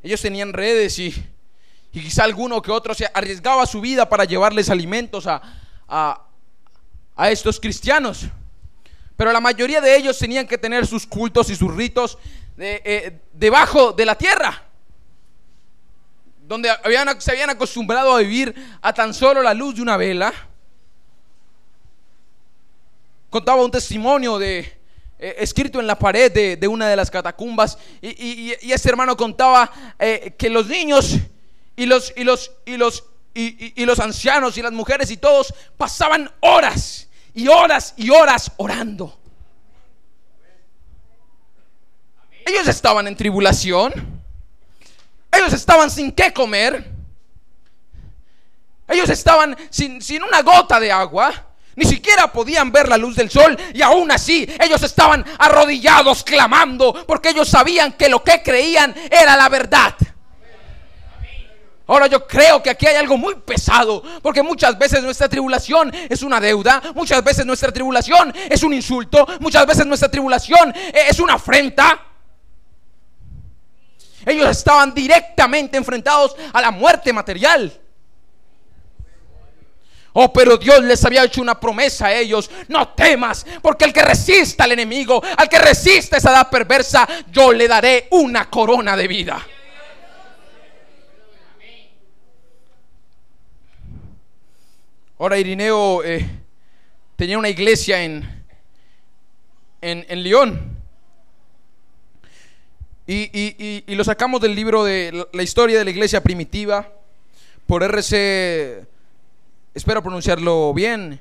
ellos tenían redes y quizá alguno que otro se arriesgaba su vida para llevarles alimentos a estos cristianos. Pero la mayoría de ellos tenían que tener sus cultos y sus ritos debajo de la tierra, donde se habían acostumbrado a vivir a tan solo la luz de una vela. Contaba un testimonio escrito en la pared de una de las catacumbas, y este hermano contaba que los niños y los ancianos y las mujeres y todos pasaban horas y horas y horas orando. Ellos estaban en tribulación. Ellos estaban sin qué comer. Ellos estaban sin una gota de agua. Ni siquiera podían ver la luz del sol. Y aún así ellos estaban arrodillados clamando, porque ellos sabían que lo que creían era la verdad. Ahora yo creo que aquí hay algo muy pesado, porque muchas veces nuestra tribulación es una deuda. Muchas veces nuestra tribulación es un insulto. Muchas veces nuestra tribulación es una afrenta. Ellos estaban directamente enfrentados a la muerte material. Oh, pero Dios les había hecho una promesa a ellos: no temas, porque el que resista al enemigo, al que resista esa edad perversa, yo le daré una corona de vida. Ahora Irineo tenía una iglesia en Lyon. Y lo sacamos del libro de la historia de la iglesia primitiva, por R.C., espero pronunciarlo bien,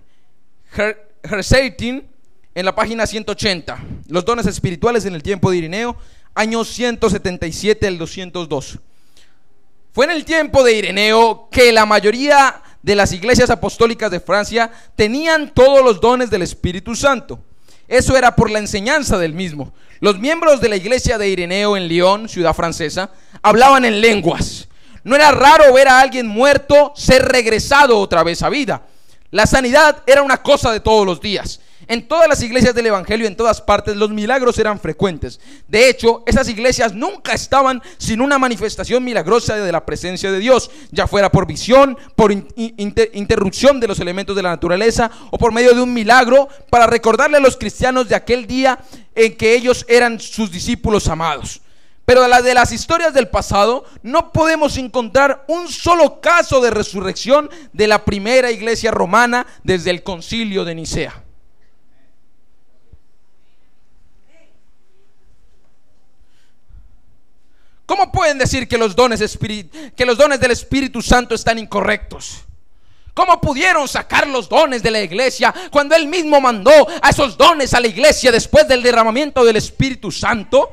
Herseitin, en la página 180. Los dones espirituales en el tiempo de Irineo, años 177 al 202. Fue en el tiempo de Irineo que la mayoría de las iglesias apostólicas de Francia tenían todos los dones del Espíritu Santo. Eso era por la enseñanza del mismo. Los miembros de la iglesia de Irineo en Lyon, ciudad francesa, hablaban en lenguas. No era raro ver a alguien muerto ser regresado otra vez a vida. La sanidad era una cosa de todos los días. En todas las iglesias del evangelio, en todas partes, los milagros eran frecuentes. De hecho, esas iglesias nunca estaban sin una manifestación milagrosa de la presencia de Dios, ya fuera por visión, por interrupción de los elementos de la naturaleza, o por medio de un milagro, para recordarle a los cristianos de aquel día en que ellos eran sus discípulos amados. Pero de las historias del pasado no podemos encontrar un solo caso de resurrección de la primera iglesia romana desde el concilio de Nicea. ¿Cómo pueden decir que los dones del Espíritu Santo están incorrectos? ¿Cómo pudieron sacar los dones de la iglesia cuando Él mismo mandó a esos dones a la iglesia después del derramamiento del Espíritu Santo?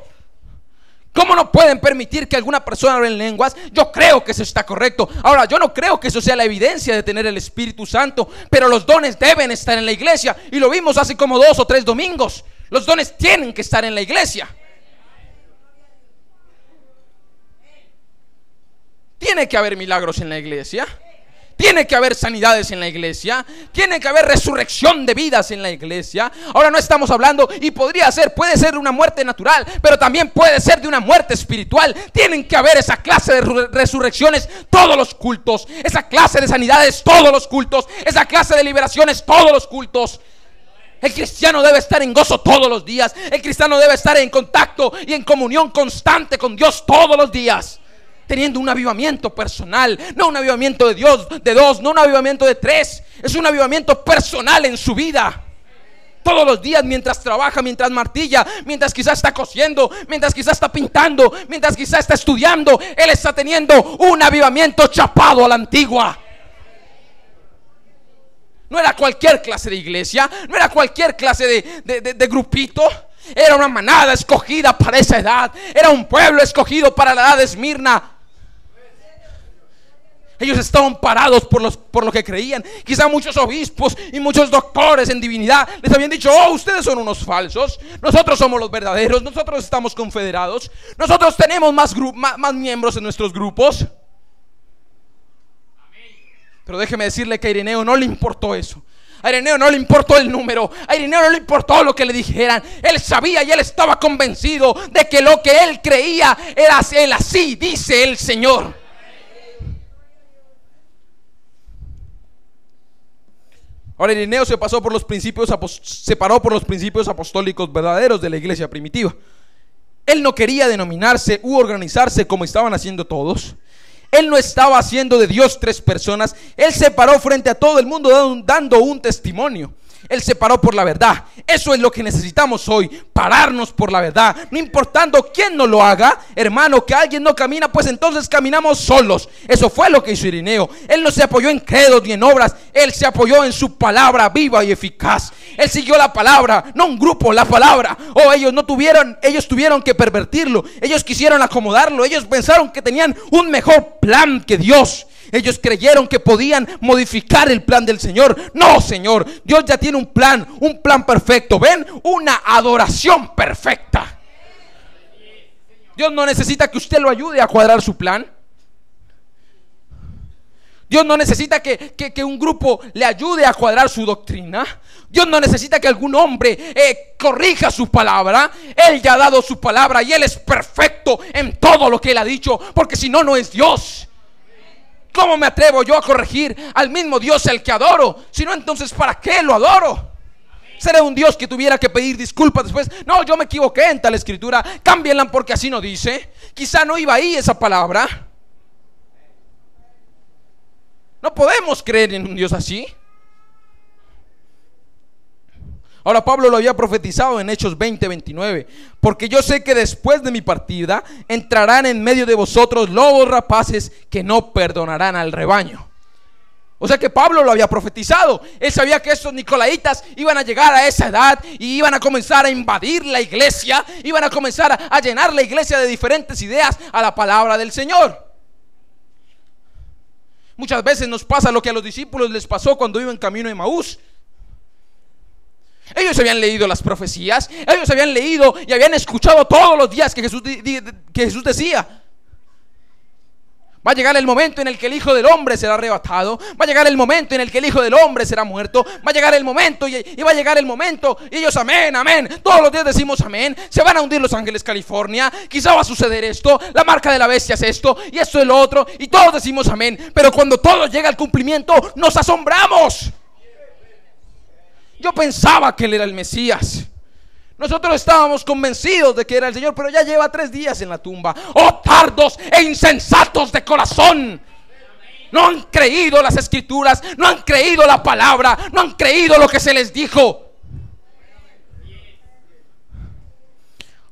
¿Cómo no pueden permitir que alguna persona hable en lenguas? Yo creo que eso está correcto. Ahora, yo no creo que eso sea la evidencia de tener el Espíritu Santo, pero los dones deben estar en la iglesia. Y lo vimos hace como 2 o 3 domingos. Los dones tienen que estar en la iglesia. Tiene que haber milagros en la iglesia. Tiene que haber sanidades en la iglesia. Tiene que haber resurrección de vidas en la iglesia. Ahora no estamos hablando, y puede ser de una muerte natural, pero también puede ser de una muerte espiritual. Tienen que haber esa clase de resurrecciones todos los cultos, esa clase de sanidades todos los cultos, esa clase de liberaciones todos los cultos. El cristiano debe estar en gozo todos los días. El cristiano debe estar en contacto y en comunión constante con Dios todos los días, teniendo un avivamiento personal, no un avivamiento de Dios, de 2, no un avivamiento de 3. Es un avivamiento personal en su vida. Todos los días, mientras trabaja, mientras martilla, mientras quizás está cosiendo, mientras quizás está pintando, mientras quizás está estudiando, él está teniendo un avivamiento chapado a la antigua. No era cualquier clase de iglesia, no era cualquier clase de grupito. Era una manada escogida para esa edad. Era un pueblo escogido para la edad de Esmirna. Ellos estaban parados por lo que creían. Quizá muchos obispos y muchos doctores en divinidad les habían dicho: oh, ustedes son unos falsos, nosotros somos los verdaderos, nosotros estamos confederados, nosotros tenemos más miembros en nuestros grupos. Pero déjeme decirle que a Ireneo no le importó eso. A Ireneo no le importó el número. A Ireneo no le importó lo que le dijeran. Él sabía y él estaba convencido de que lo que él creía era él. Así dice el Señor. Ahora, Ireneo se separó por los principios apostólicos verdaderos de la iglesia primitiva. Él no quería denominarse u organizarse como estaban haciendo todos. Él no estaba haciendo de Dios 3 personas. Él se paró frente a todo el mundo dando un testimonio. Él se paró por la verdad. Eso es lo que necesitamos hoy, pararnos por la verdad, no importando quién no lo haga. Hermano, que alguien no camina, pues entonces caminamos solos. Eso fue lo que hizo Ireneo. Él no se apoyó en credos ni en obras. Él se apoyó en su palabra viva y eficaz. Él siguió la palabra, no un grupo, la palabra. Ellos tuvieron que pervertirlo. Ellos quisieron acomodarlo. Ellos pensaron que tenían un mejor plan que Dios. Ellos creyeron que podían modificar el plan del Señor. No, Señor, Dios ya tiene un plan perfecto. ¿Ven? Una adoración perfecta. Dios no necesita que usted lo ayude a cuadrar su plan. Dios no necesita que un grupo le ayude a cuadrar su doctrina. Dios no necesita que algún hombre corrija su palabra. Él ya ha dado su palabra y Él es perfecto en todo lo que Él ha dicho, porque si no, no es Dios. ¿Cómo me atrevo yo a corregir al mismo Dios al que adoro? Si no, entonces ¿para qué lo adoro? ¿Seré un Dios que tuviera que pedir disculpas después? No, yo me equivoqué en tal escritura, cámbienla porque así no dice. Quizá no iba ahí esa palabra. No podemos creer en un Dios así. Ahora, Pablo lo había profetizado en Hechos 20:29. Porque yo sé que después de mi partida entrarán en medio de vosotros lobos rapaces que no perdonarán al rebaño. O sea que Pablo lo había profetizado. Él sabía que estos nicolaitas iban a llegar a esa edad y iban a comenzar a invadir la iglesia. Iban a comenzar a llenar la iglesia de diferentes ideas a la palabra del Señor. Muchas veces nos pasa lo que a los discípulos les pasó cuando iban camino de Emaús. Ellos habían leído las profecías, ellos habían leído y habían escuchado todos los días que Jesús decía: va a llegar el momento en el que el Hijo del Hombre será arrebatado, va a llegar el momento en el que el Hijo del Hombre será muerto, va a llegar el momento y va a llegar el momento, y ellos amén, amén, todos los días decimos amén. Se van a hundir Los Ángeles, California, quizá va a suceder esto, la marca de la bestia es esto y esto es lo otro, y todos decimos amén. Pero cuando todo llega al cumplimiento nos asombramos. Yo pensaba que Él era el Mesías. Nosotros estábamos convencidos de que era el Señor, pero ya lleva 3 días en la tumba. ¡Oh, tardos e insensatos de corazón! No han creído las escrituras, no han creído la palabra, no han creído lo que se les dijo.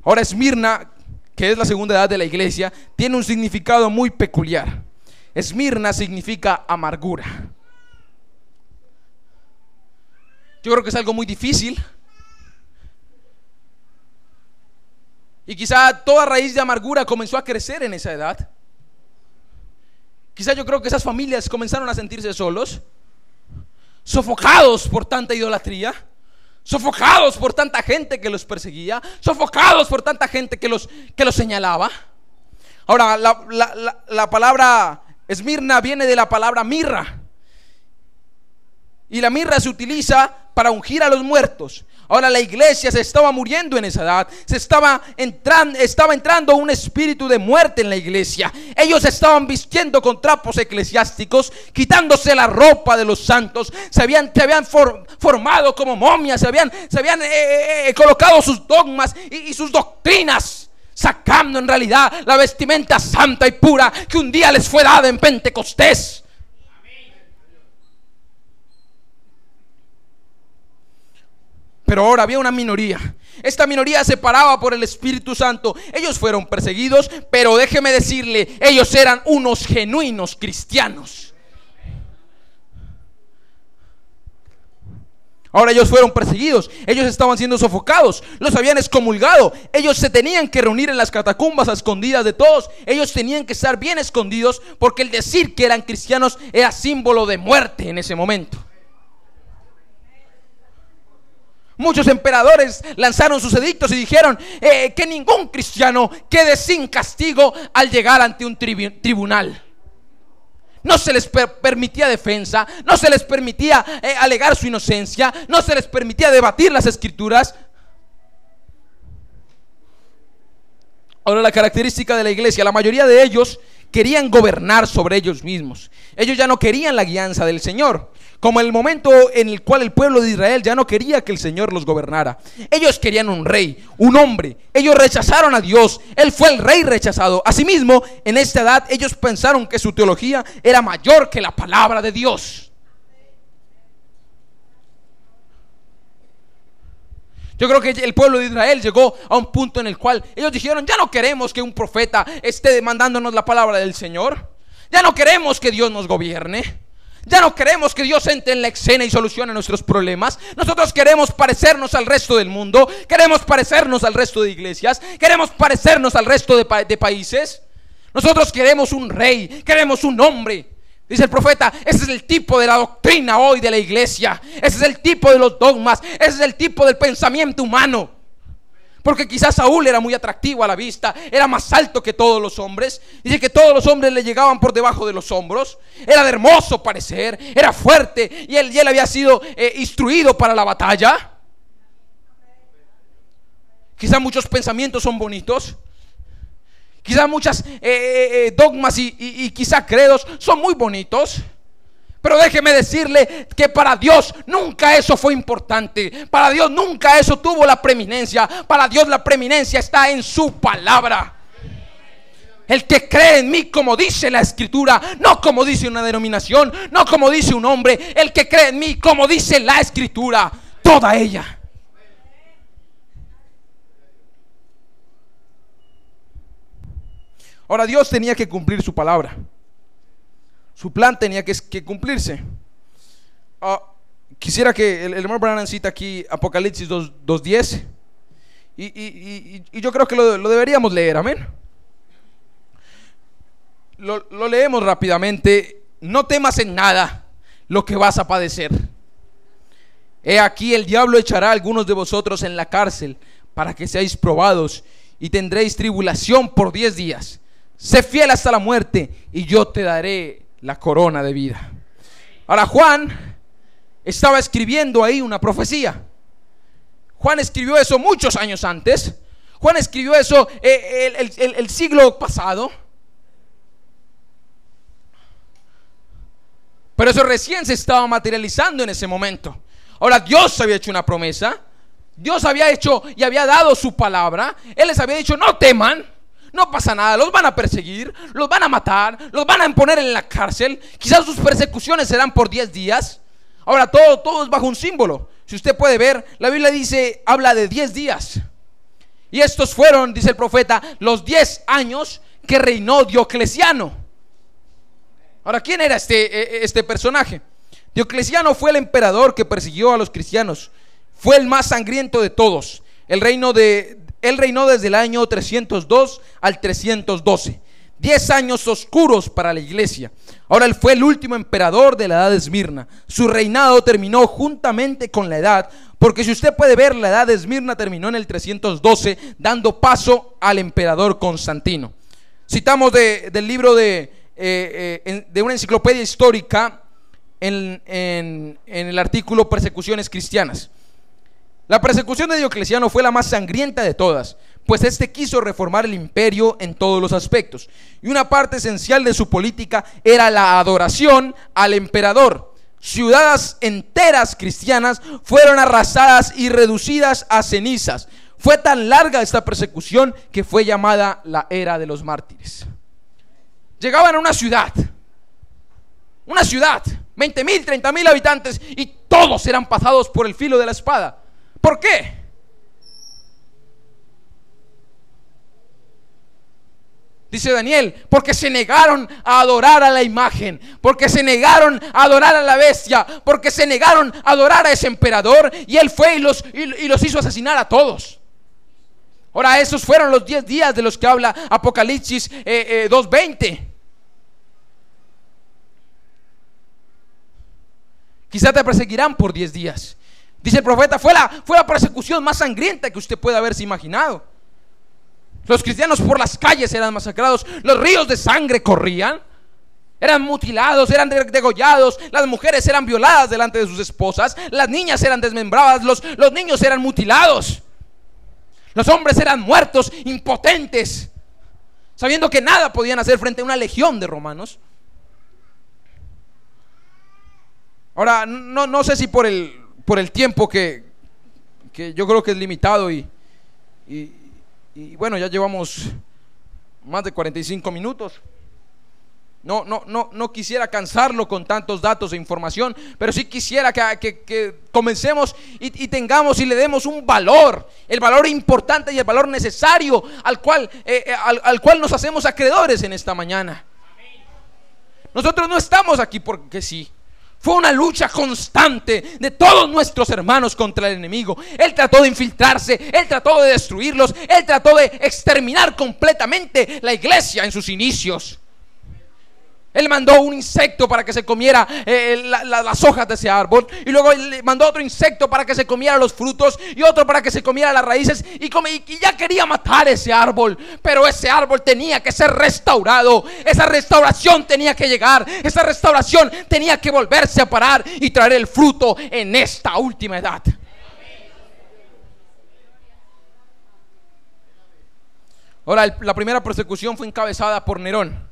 Ahora, Esmirna, que es la segunda edad de la iglesia, tiene un significado muy peculiar. Esmirna significa amargura. Yo creo que es algo muy difícil. Y quizá toda raíz de amargura comenzó a crecer en esa edad. Quizá yo creo que esas familias comenzaron a sentirse solos, sofocados por tanta idolatría, sofocados por tanta gente que los perseguía, sofocados por tanta gente que los señalaba. Ahora, la palabra Esmirna viene de la palabra mirra, y la mirra se utiliza para ungir a los muertos. Ahora, la iglesia se estaba muriendo en esa edad. Estaba entrando un espíritu de muerte en la iglesia. Ellos estaban vistiendo con trapos eclesiásticos, quitándose la ropa de los santos. Se habían formado como momias. Se habían colocado sus dogmas y sus doctrinas, sacando en realidad la vestimenta santa y pura que un día les fue dada en Pentecostés. Pero ahora había una minoría. Esta minoría se paraba por el Espíritu Santo. Ellos fueron perseguidos, pero déjeme decirle, ellos eran unos genuinos cristianos. Ahora ellos fueron perseguidos, ellos estaban siendo sofocados, los habían excomulgado. Ellos se tenían que reunir en las catacumbas a escondidas de todos. Ellos tenían que estar bien escondidos, porque el decir que eran cristianos era símbolo de muerte en ese momento. Muchos emperadores lanzaron sus edictos y dijeron que ningún cristiano quede sin castigo al llegar ante un tribunal. No se les permitía defensa, no se les permitía alegar su inocencia, no se les permitía debatir las escrituras. Ahora, la característica de la iglesia: la mayoría de ellos querían gobernar sobre ellos mismos. Ellos ya no querían la guianza del Señor, como en el momento en el cual el pueblo de Israel ya no quería que el Señor los gobernara. Ellos querían un rey, un hombre. Ellos rechazaron a Dios. Él fue el rey rechazado. Asimismo, en esta edad ellos pensaron que su teología era mayor que la palabra de Dios. Yo creo que el pueblo de Israel llegó a un punto en el cual ellos dijeron: ya no queremos que un profeta esté demandándonos la palabra del Señor. Ya no queremos que Dios nos gobierne. Ya no queremos que Dios entre en la escena y solucione nuestros problemas. Nosotros queremos parecernos al resto del mundo. Queremos parecernos al resto de iglesias. Queremos parecernos al resto de países. Nosotros queremos un rey, queremos un hombre. Dice el profeta: ese es el tipo de la doctrina hoy de la iglesia. Ese es el tipo de los dogmas. Ese es el tipo del pensamiento humano. Porque quizás Saúl era muy atractivo a la vista, era más alto que todos los hombres. Dice que todos los hombres le llegaban por debajo de los hombros. Era de hermoso parecer, era fuerte, y él había sido instruido para la batalla. Quizás muchos pensamientos son bonitos. Quizás muchas dogmas y quizás credos son muy bonitos. Pero déjeme decirle que para Dios nunca eso fue importante. Para Dios nunca eso tuvo la preeminencia. Para Dios la preeminencia está en su palabra. El que cree en mí, como dice la escritura, no como dice una denominación, no como dice un hombre. El que cree en mí, como dice la escritura, toda ella. Ahora, Dios tenía que cumplir su palabra. Su plan tenía que cumplirse. Quisiera que el hermano Branham cita aquí Apocalipsis 2:10. Y yo creo que lo deberíamos leer, amén. Lo leemos rápidamente. No temas en nada lo que vas a padecer. He aquí, el diablo echará a algunos de vosotros en la cárcel para que seáis probados, y tendréis tribulación por 10 días. Sé fiel hasta la muerte, y yo te daré la corona de vida. Ahora, Juan estaba escribiendo ahí una profecía. Juan escribió eso muchos años antes. Juan escribió eso el siglo pasado. Pero eso recién se estaba materializando en ese momento. Ahora, Dios había hecho una promesa. Dios había hecho y había dado su palabra. Él les había dicho: no teman, no pasa nada, los van a perseguir, los van a matar, los van a poner en la cárcel. Quizás sus persecuciones serán por 10 días. Ahora, todo es bajo un símbolo. Si usted puede ver, la Biblia habla de 10 días. Y estos fueron, dice el profeta, los 10 años que reinó Diocleciano. Ahora, ¿quién era este personaje? Diocleciano fue el emperador que persiguió a los cristianos. Fue el más sangriento de todos. El reino de Él reinó desde el año 302 al 312. 10 años oscuros para la iglesia. Ahora él fue el último emperador de la edad de Esmirna. Su reinado terminó juntamente con la edad, porque si usted puede ver, la edad de Esmirna terminó en el 312, dando paso al emperador Constantino. Citamos del libro de una enciclopedia histórica en el artículo Persecuciones cristianas. La persecución de Diocleciano fue la más sangrienta de todas, pues este quiso reformar el imperio en todos los aspectos, y una parte esencial de su política era la adoración al emperador. Ciudades enteras cristianas fueron arrasadas y reducidas a cenizas. Fue tan larga esta persecución que fue llamada la era de los mártires. Llegaban a una ciudad, 20,000, 30,000 habitantes, y todos eran pasados por el filo de la espada. ¿Por qué? Dice Daniel, porque se negaron a adorar a la imagen, porque se negaron a adorar a la bestia, porque se negaron a adorar a ese emperador, y él fue y los hizo asesinar a todos. Ahora, esos fueron los 10 días de los que habla Apocalipsis 2:20. Quizá te perseguirán por 10 días. Dice el profeta, fue la persecución más sangrienta que usted pueda haberse imaginado. Los cristianos por las calles eran masacrados, los ríos de sangre corrían, eran mutilados, eran degollados, las mujeres eran violadas delante de sus esposas, las niñas eran desmembradas, los niños eran mutilados, los hombres eran muertos, impotentes, sabiendo que nada podían hacer frente a una legión de romanos. Ahora, no sé si por el tiempo que yo creo que es limitado y bueno, ya llevamos más de 45 minutos. No quisiera cansarlo con tantos datos e información, pero sí quisiera que comencemos y tengamos y le demos un valor, el valor importante y el valor necesario al cual nos hacemos acreedores en esta mañana. Nosotros no estamos aquí porque sí. Fue una lucha constante de todos nuestros hermanos contra el enemigo. Él trató de infiltrarse, él trató de destruirlos, él trató de exterminar completamente la iglesia en sus inicios. Él mandó un insecto para que se comiera las hojas de ese árbol, y luego le mandó otro insecto para que se comiera los frutos, y otro para que se comiera las raíces, y ya quería matar ese árbol. Pero ese árbol tenía que ser restaurado, esa restauración tenía que llegar, esa restauración tenía que volverse a parar y traer el fruto en esta última edad. Ahora, la primera persecución fue encabezada por Nerón.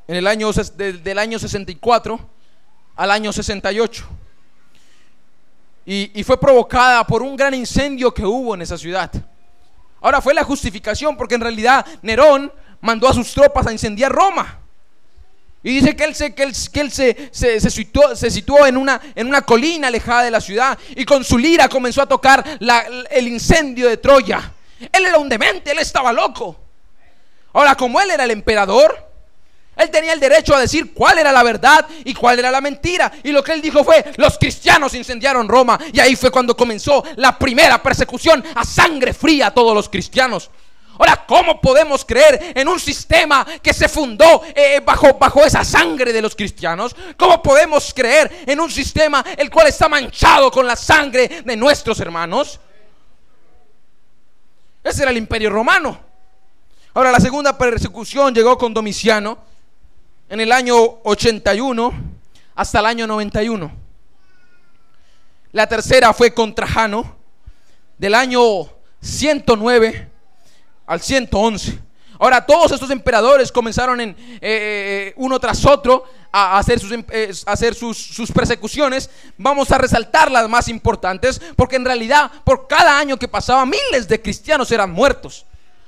Del año 64 al año 68. Y fue provocada por un gran incendio que hubo en esa ciudad. Ahora, fue la justificación porque en realidad Nerón mandó a sus tropas a incendiar Roma. Y dice que él se situó en una colina alejada de la ciudad, y con su lira comenzó a tocar el incendio de Troya. Él era un demente, él estaba loco. Ahora, como él era el emperador, él tenía el derecho a decir cuál era la verdad y cuál era la mentira. Y lo que él dijo fue: los cristianos incendiaron Roma. Y ahí fue cuando comenzó la primera persecución a sangre fría a todos los cristianos. Ahora, ¿cómo podemos creer en un sistema que se fundó bajo esa sangre de los cristianos? ¿Cómo podemos creer en un sistema el cual está manchado con la sangre de nuestros hermanos? Ese era el Imperio Romano. Ahora, la segunda persecución llegó con Domiciano en el año 81 hasta el año 91. La tercera fue con Trajano del año 109 al 111. Ahora, todos estos emperadores comenzaron uno tras otro a hacer sus persecuciones. Vamos a resaltar las más importantes, porque en realidad por cada año que pasaba miles de cristianos eran muertos.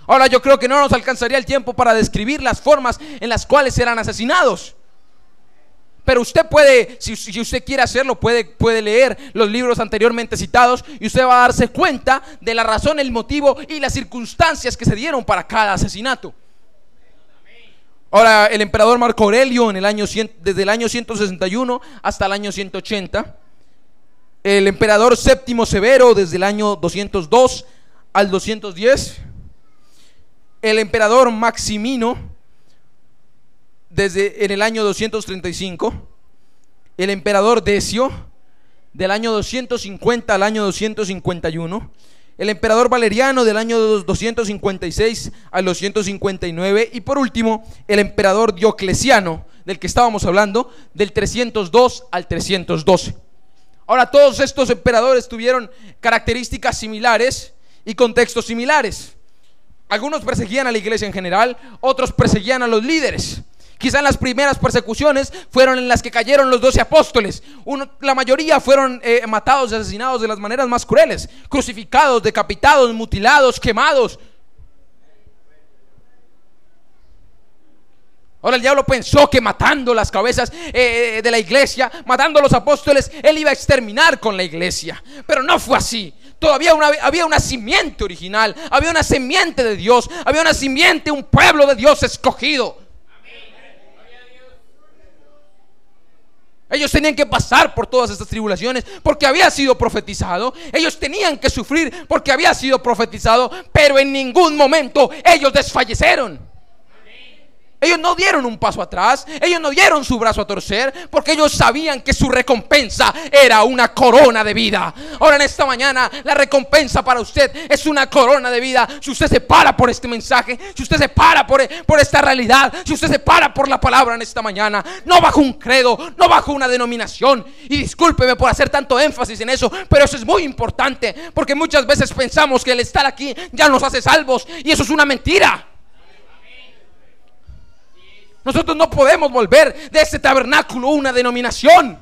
Ahora, yo creo que no nos alcanzaría el tiempo para describir las formas en las cuales eran asesinados. Pero usted puede, si usted quiere hacerlo, puede leer los libros anteriormente citados, y usted va a darse cuenta de la razón, el motivo y las circunstancias que se dieron para cada asesinato. Ahora, el emperador Marco Aurelio desde el año 161 hasta el año 180, el emperador Séptimo Severo desde el año 202 al 210, el emperador Maximino desde en el año 235, el emperador Decio del año 250 al año 251, el emperador Valeriano del año 256 al 259 y por último el emperador Diocleciano, del que estábamos hablando, del 302 al 312. Ahora, todos estos emperadores tuvieron características similares y contextos similares. Algunos perseguían a la iglesia en general, otros perseguían a los líderes. Quizá en las primeras persecuciones fueron en las que cayeron los 12 apóstoles. La mayoría fueron matados y asesinados de las maneras más crueles: crucificados, decapitados, mutilados, quemados. Ahora, el diablo pensó que matando las cabezas de la iglesia, matando a los apóstoles, él iba a exterminar con la iglesia. Pero no fue así. Todavía había una simiente original, había una simiente de Dios, había una simiente, un pueblo de Dios escogido. Ellos tenían que pasar por todas estas tribulaciones porque había sido profetizado. Ellos tenían que sufrir porque había sido profetizado. Pero en ningún momento ellos desfallecieron. Ellos no dieron un paso atrás, ellos no dieron su brazo a torcer, porque ellos sabían que su recompensa era una corona de vida. Ahora, en esta mañana, la recompensa para usted es una corona de vida. Si usted se para por este mensaje, si usted se para por esta realidad, si usted se para por la palabra en esta mañana, no bajo un credo, no bajo una denominación. Y discúlpeme por hacer tanto énfasis en eso, pero eso es muy importante, porque muchas veces pensamos que el estar aquí ya nos hace salvos, y eso es una mentira. Nosotros no podemos volver de este tabernáculo una denominación.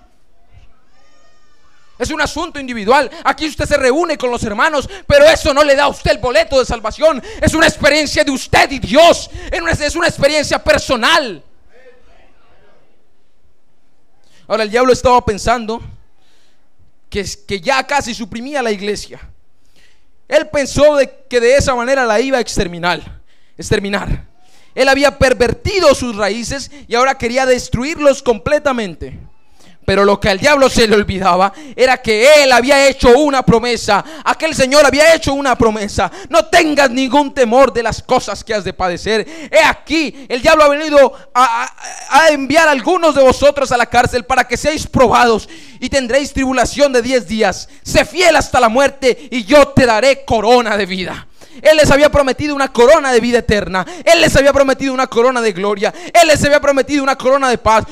Es un asunto individual. Aquí usted se reúne con los hermanos, pero eso no le da a usted el boleto de salvación. Es una experiencia de usted y Dios. Es una experiencia personal. Ahora, el diablo estaba pensando que ya casi suprimía la iglesia. Él pensó que de esa manera la iba a exterminar. Él había pervertido sus raíces y ahora quería destruirlos completamente. Pero lo que al diablo se le olvidaba era que él había hecho una promesa. Aquel Señor había hecho una promesa: no tengas ningún temor de las cosas que has de padecer. He aquí, el diablo ha venido a enviar a algunos de vosotros a la cárcel para que seáis probados, y tendréis tribulación de 10 días. Sé fiel hasta la muerte y yo te daré corona de vida. Él les había prometido una corona de vida eterna. Él les había prometido una corona de gloria. Él les había prometido una corona de paz.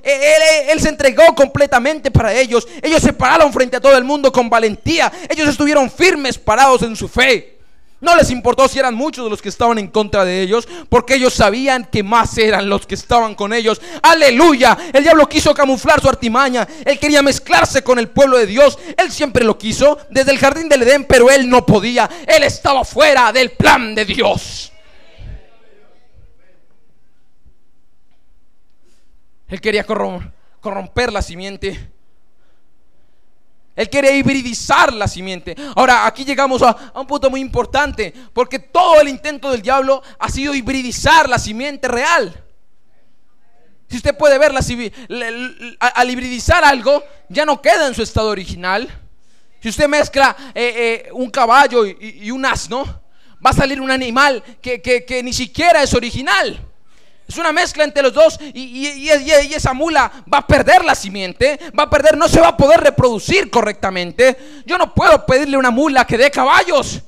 Él se entregó completamente para ellos. Ellos se pararon frente a todo el mundo con valentía. Ellos estuvieron firmes, parados en su fe. No les importó si eran muchos de los que estaban en contra de ellos, porque ellos sabían que más eran los que estaban con ellos. ¡Aleluya! El diablo quiso camuflar su artimaña. Él quería mezclarse con el pueblo de Dios. Él siempre lo quiso desde el jardín del Edén, pero él no podía. Él estaba fuera del plan de Dios. Él quería corromper la simiente. Él quiere hibridizar la simiente. Ahora, aquí llegamos a un punto muy importante, porque todo el intento del diablo ha sido hibridizar la simiente real. Si usted puede ver, al hibridizar algo, ya no queda en su estado original. Si usted mezcla un caballo y un asno, va a salir un animal que ni siquiera es original. Es una mezcla entre los dos, y esa mula va a perder la simiente, no se va a poder reproducir correctamente. Yo no puedo pedirle una mula que dé caballos.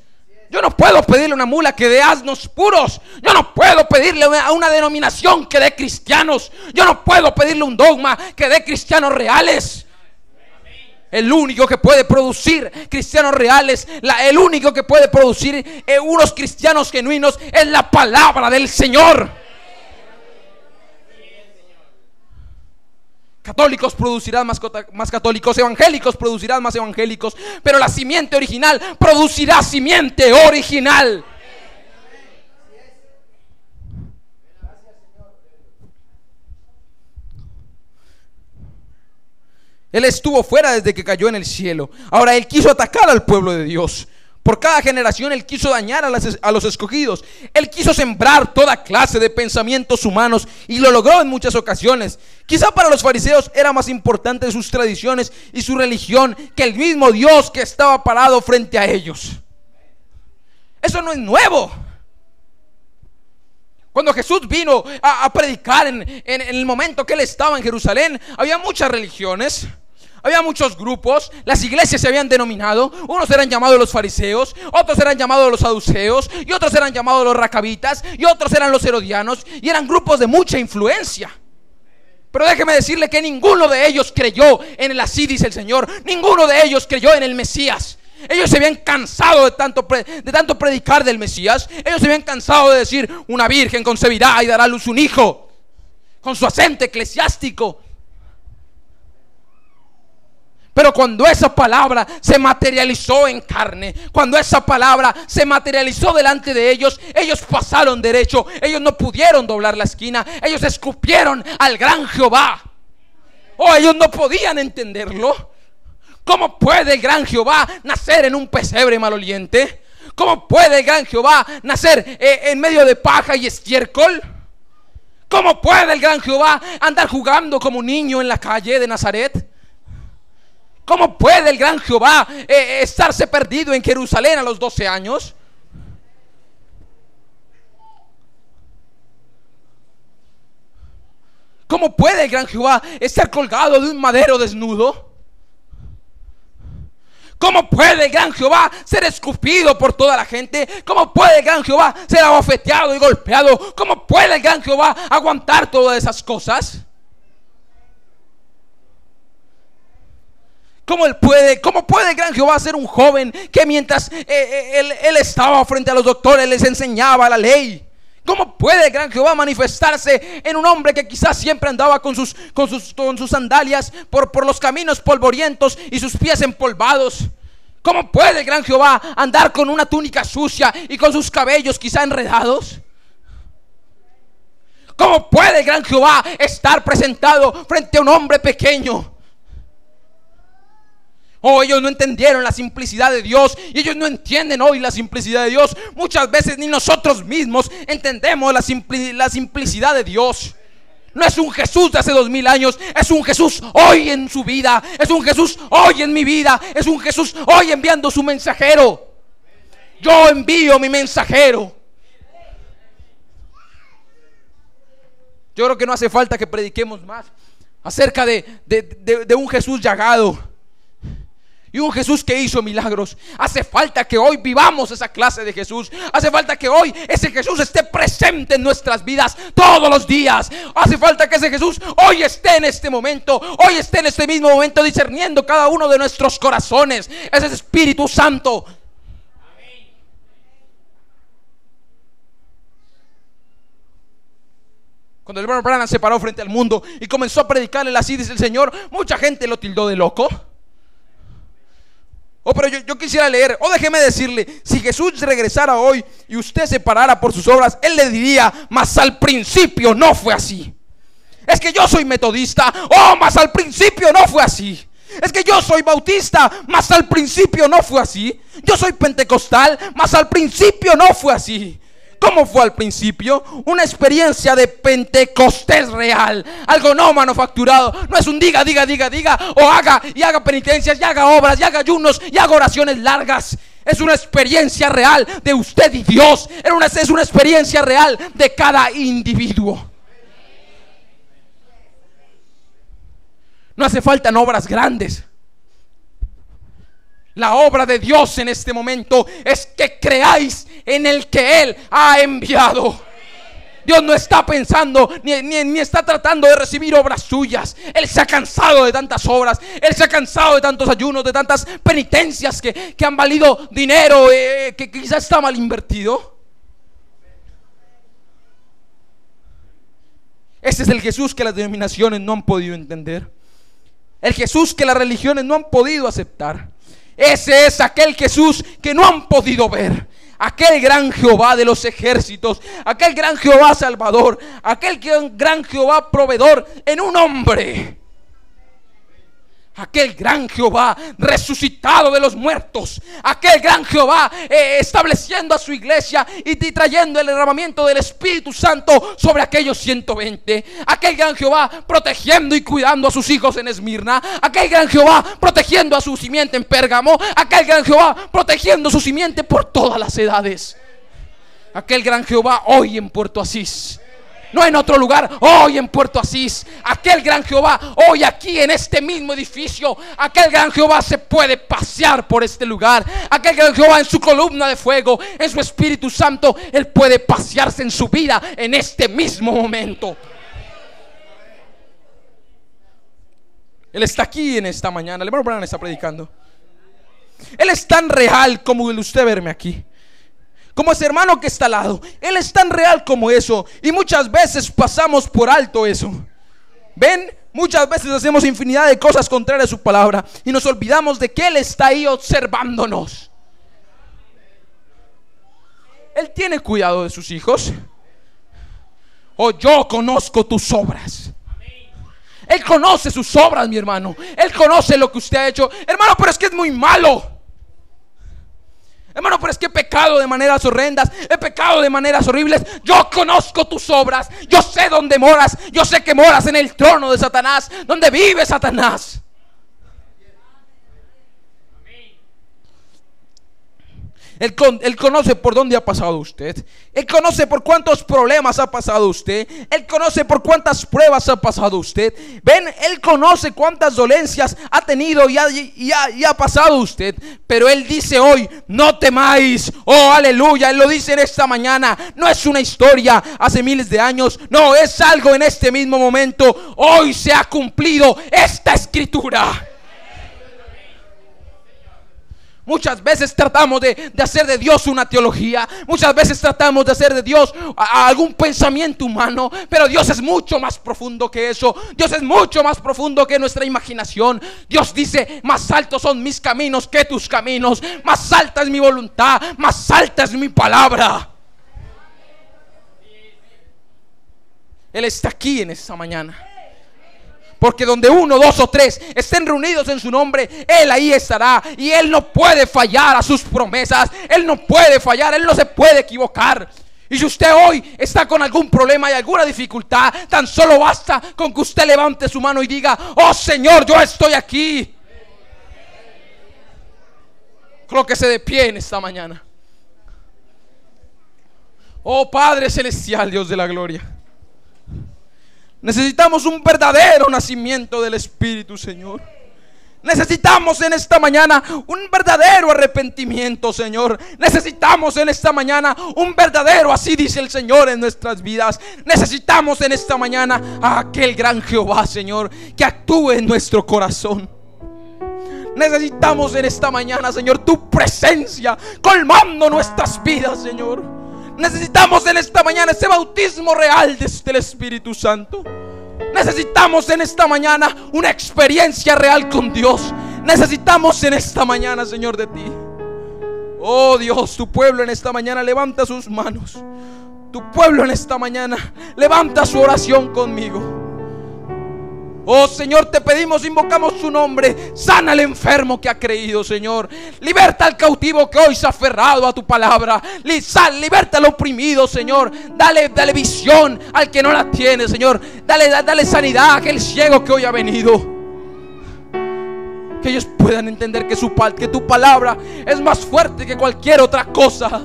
Yo no puedo pedirle una mula que dé asnos puros. Yo no puedo pedirle a una denominación que dé cristianos. Yo no puedo pedirle un dogma que dé cristianos reales. El único que puede producir cristianos reales, el único que puede producir unos cristianos genuinos, es la palabra del Señor. Católicos producirán más católicos, evangélicos producirán más evangélicos, pero la simiente original producirá simiente original. Él estuvo fuera desde que cayó en el cielo. Ahora él quiso atacar al pueblo de Dios. Por cada generación Él quiso dañar a los escogidos. Él quiso sembrar toda clase de pensamientos humanos y lo logró en muchas ocasiones. Quizá para los fariseos era más importante sus tradiciones y su religión que el mismo Dios que estaba parado frente a ellos. Eso no es nuevo. Cuando Jesús vino a predicar en el momento que Él estaba en Jerusalén, había muchas religiones. Había muchos grupos, las iglesias se habían denominado. Unos eran llamados los fariseos, otros eran llamados los saduceos, y otros eran llamados los racabitas, y otros eran los herodianos, y eran grupos de mucha influencia. Pero déjeme decirle que ninguno de ellos creyó en el así dice el Señor. Ninguno de ellos creyó en el Mesías. Ellos se habían cansado de tanto predicar del Mesías. Ellos se habían cansado de decir: una virgen concebirá y dará a luz un hijo, con su acento eclesiástico. Pero cuando esa palabra se materializó en carne, cuando esa palabra se materializó delante de ellos, ellos pasaron derecho. Ellos no pudieron doblar la esquina. Ellos escupieron al gran Jehová. Ellos no podían entenderlo. ¿Cómo puede el gran Jehová nacer en un pesebre maloliente? ¿Cómo puede el gran Jehová nacer en medio de paja y estiércol? ¿Cómo puede el gran Jehová andar jugando como un niño en la calle de Nazaret? ¿Cómo puede el gran Jehová estarse perdido en Jerusalén a los 12 años? ¿Cómo puede el gran Jehová estar colgado de un madero desnudo? ¿Cómo puede el gran Jehová ser escupido por toda la gente? ¿Cómo puede el gran Jehová ser abofeteado y golpeado? ¿Cómo puede el gran Jehová aguantar todas esas cosas? ¿Cómo puede el gran Jehová ser un joven que mientras él estaba frente a los doctores les enseñaba la ley? ¿Cómo puede el gran Jehová manifestarse en un hombre que quizás siempre andaba con sus sandalias por los caminos polvorientos y sus pies empolvados? ¿Cómo puede el gran Jehová andar con una túnica sucia y con sus cabellos quizá enredados? ¿Cómo puede el gran Jehová estar presentado frente a un hombre pequeño? Ellos no entendieron la simplicidad de Dios, y ellos no entienden hoy la simplicidad de Dios. Muchas veces ni nosotros mismos entendemos la simplicidad de Dios. No es un Jesús de hace 2000 años, es un Jesús hoy en su vida, es un Jesús hoy en mi vida, es un Jesús hoy enviando su mensajero. Yo envío mi mensajero. Yo creo que no hace falta que prediquemos más acerca de un Jesús llagado y un Jesús que hizo milagros. Hace falta que hoy vivamos esa clase de Jesús. Hace falta que hoy ese Jesús esté presente en nuestras vidas todos los días. Hace falta que ese Jesús hoy esté en este momento, hoy esté en este mismo momento discerniendo cada uno de nuestros corazones. Ese es Espíritu Santo. Cuando el hermano Branham se paró frente al mundo y comenzó a predicarle así dice el Señor, mucha gente lo tildó de loco. Pero yo quisiera leer, déjeme decirle, si Jesús regresara hoy y usted se parara por sus obras, Él le diría: mas al principio no fue así. Es que yo soy metodista, mas al principio no fue así. Es que yo soy bautista, mas al principio no fue así. Yo soy pentecostal, mas al principio no fue así. ¿Cómo fue al principio? Una experiencia de Pentecostés real. Algo no manufacturado. No es un diga, o haga penitencias, y haga obras, y haga ayunos, y haga oraciones largas. Es una experiencia real de usted y Dios. Es una experiencia real de cada individuo. No hace falta obras grandes. La obra de Dios en este momento es que creáis en el que Él ha enviado. Dios no está pensando ni está tratando de recibir obras suyas. Él se ha cansado de tantas obras. Él se ha cansado de tantos ayunos, de tantas penitencias que han valido dinero que quizás está mal invertido. Ese es el Jesús que las denominaciones no han podido entender. El Jesús que las religiones no han podido aceptar. Ese es aquel Jesús que no han podido ver. Aquel gran Jehová de los ejércitos, aquel gran Jehová salvador, aquel gran Jehová proveedor en un hombre. aquel gran Jehová resucitado de los muertos, aquel gran Jehová estableciendo a su iglesia y trayendo el derramamiento del Espíritu Santo sobre aquellos 120, aquel gran Jehová protegiendo y cuidando a sus hijos en Esmirna, aquel gran Jehová protegiendo a su simiente en Pérgamo, aquel gran Jehová protegiendo su simiente por todas las edades, aquel gran Jehová hoy en Puerto Asís. No en otro lugar, hoy en Puerto Asís. Aquel gran Jehová hoy aquí en este mismo edificio. Aquel gran Jehová se puede pasear por este lugar. Aquel gran Jehová en su columna de fuego, en su Espíritu Santo, Él puede pasearse en su vida en este mismo momento. Él está aquí en esta mañana. El hermano Branham está predicando. Él es tan real como el usted verme aquí, como ese hermano que está al lado. Él es tan real como eso. Y muchas veces pasamos por alto eso. ¿Ven? Muchas veces hacemos infinidad de cosas contrarias a su palabra y nos olvidamos de que Él está ahí observándonos. Él tiene cuidado de sus hijos. Oh, yo conozco tus obras. Él conoce sus obras, mi hermano. Él conoce lo que usted ha hecho. Hermano, pero es que es muy malo. Hermano, pero es que he pecado de maneras horrendas, he pecado de maneras horribles. Yo conozco tus obras. Yo sé dónde moras. Yo sé que moras en el trono de Satanás, donde vive Satanás. Él conoce por dónde ha pasado usted. Él conoce por cuántos problemas ha pasado usted. Él conoce por cuántas pruebas ha pasado usted. Ven, Él conoce cuántas dolencias ha tenido y ha pasado usted. Pero Él dice hoy: no temáis. Oh, aleluya. Él lo dice en esta mañana. No es una historia hace miles de años. No, es algo en este mismo momento. Hoy se ha cumplido esta escritura. Muchas veces tratamos de hacer de Dios una teología. Muchas veces tratamos de hacer de Dios algún pensamiento humano. Pero Dios es mucho más profundo que eso. Dios es mucho más profundo que nuestra imaginación. Dios dice: más altos son mis caminos que tus caminos. Más alta es mi voluntad. Más alta es mi palabra. Él está aquí en esta mañana. Porque donde uno, dos o tres estén reunidos en su nombre, Él ahí estará. Y Él no puede fallar a sus promesas. Él no puede fallar, Él no se puede equivocar. Y si usted hoy está con algún problema y alguna dificultad, tan solo basta con que usted levante su mano y diga: oh Señor, yo estoy aquí. Colóquese de pie en esta mañana. Oh Padre Celestial, Dios de la gloria, necesitamos un verdadero nacimiento del Espíritu, Señor. Necesitamos en esta mañana un verdadero arrepentimiento, Señor. Necesitamos en esta mañana un verdadero, así dice el Señor, en nuestras vidas. Necesitamos en esta mañana a aquel gran Jehová, Señor, que actúe en nuestro corazón. Necesitamos en esta mañana, Señor, tu presencia colmando nuestras vidas, Señor. Necesitamos en esta mañana ese bautismo real del Espíritu Santo. Necesitamos en esta mañana una experiencia real con Dios. Necesitamos en esta mañana, Señor, de ti. Oh Dios, tu pueblo en esta mañana levanta sus manos. Tu pueblo en esta mañana levanta su oración conmigo. Oh Señor, te pedimos, invocamos tu nombre. Sana al enfermo que ha creído, Señor. Liberta al cautivo que hoy se ha aferrado a tu palabra. Liberta al oprimido, Señor. Dale visión al que no la tiene, Señor. Dale sanidad a aquel ciego que hoy ha venido. Que ellos puedan entender que tu palabra es más fuerte que cualquier otra cosa.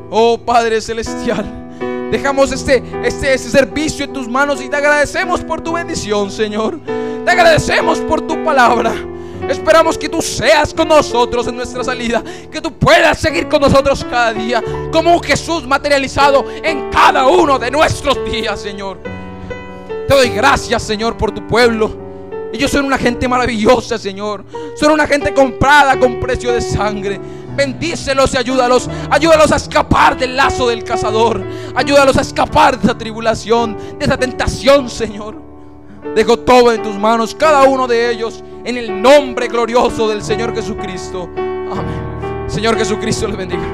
Oh Padre Celestial, dejamos este servicio en tus manos y te agradecemos por tu bendición, Señor. Te agradecemos por tu palabra. Esperamos que tú seas con nosotros en nuestra salida, que tú puedas seguir con nosotros cada día, como un Jesús materializado en cada uno de nuestros días, Señor. Te doy gracias, Señor, por tu pueblo. Ellos son una gente maravillosa, Señor. Son una gente comprada con precio de sangre. Bendícelos y ayúdalos. Ayúdalos a escapar del lazo del cazador. Ayúdalos a escapar de esa tribulación, de esa tentación, Señor. Dejo todo en tus manos, cada uno de ellos, en el nombre glorioso del Señor Jesucristo. Amén. Señor Jesucristo les bendiga.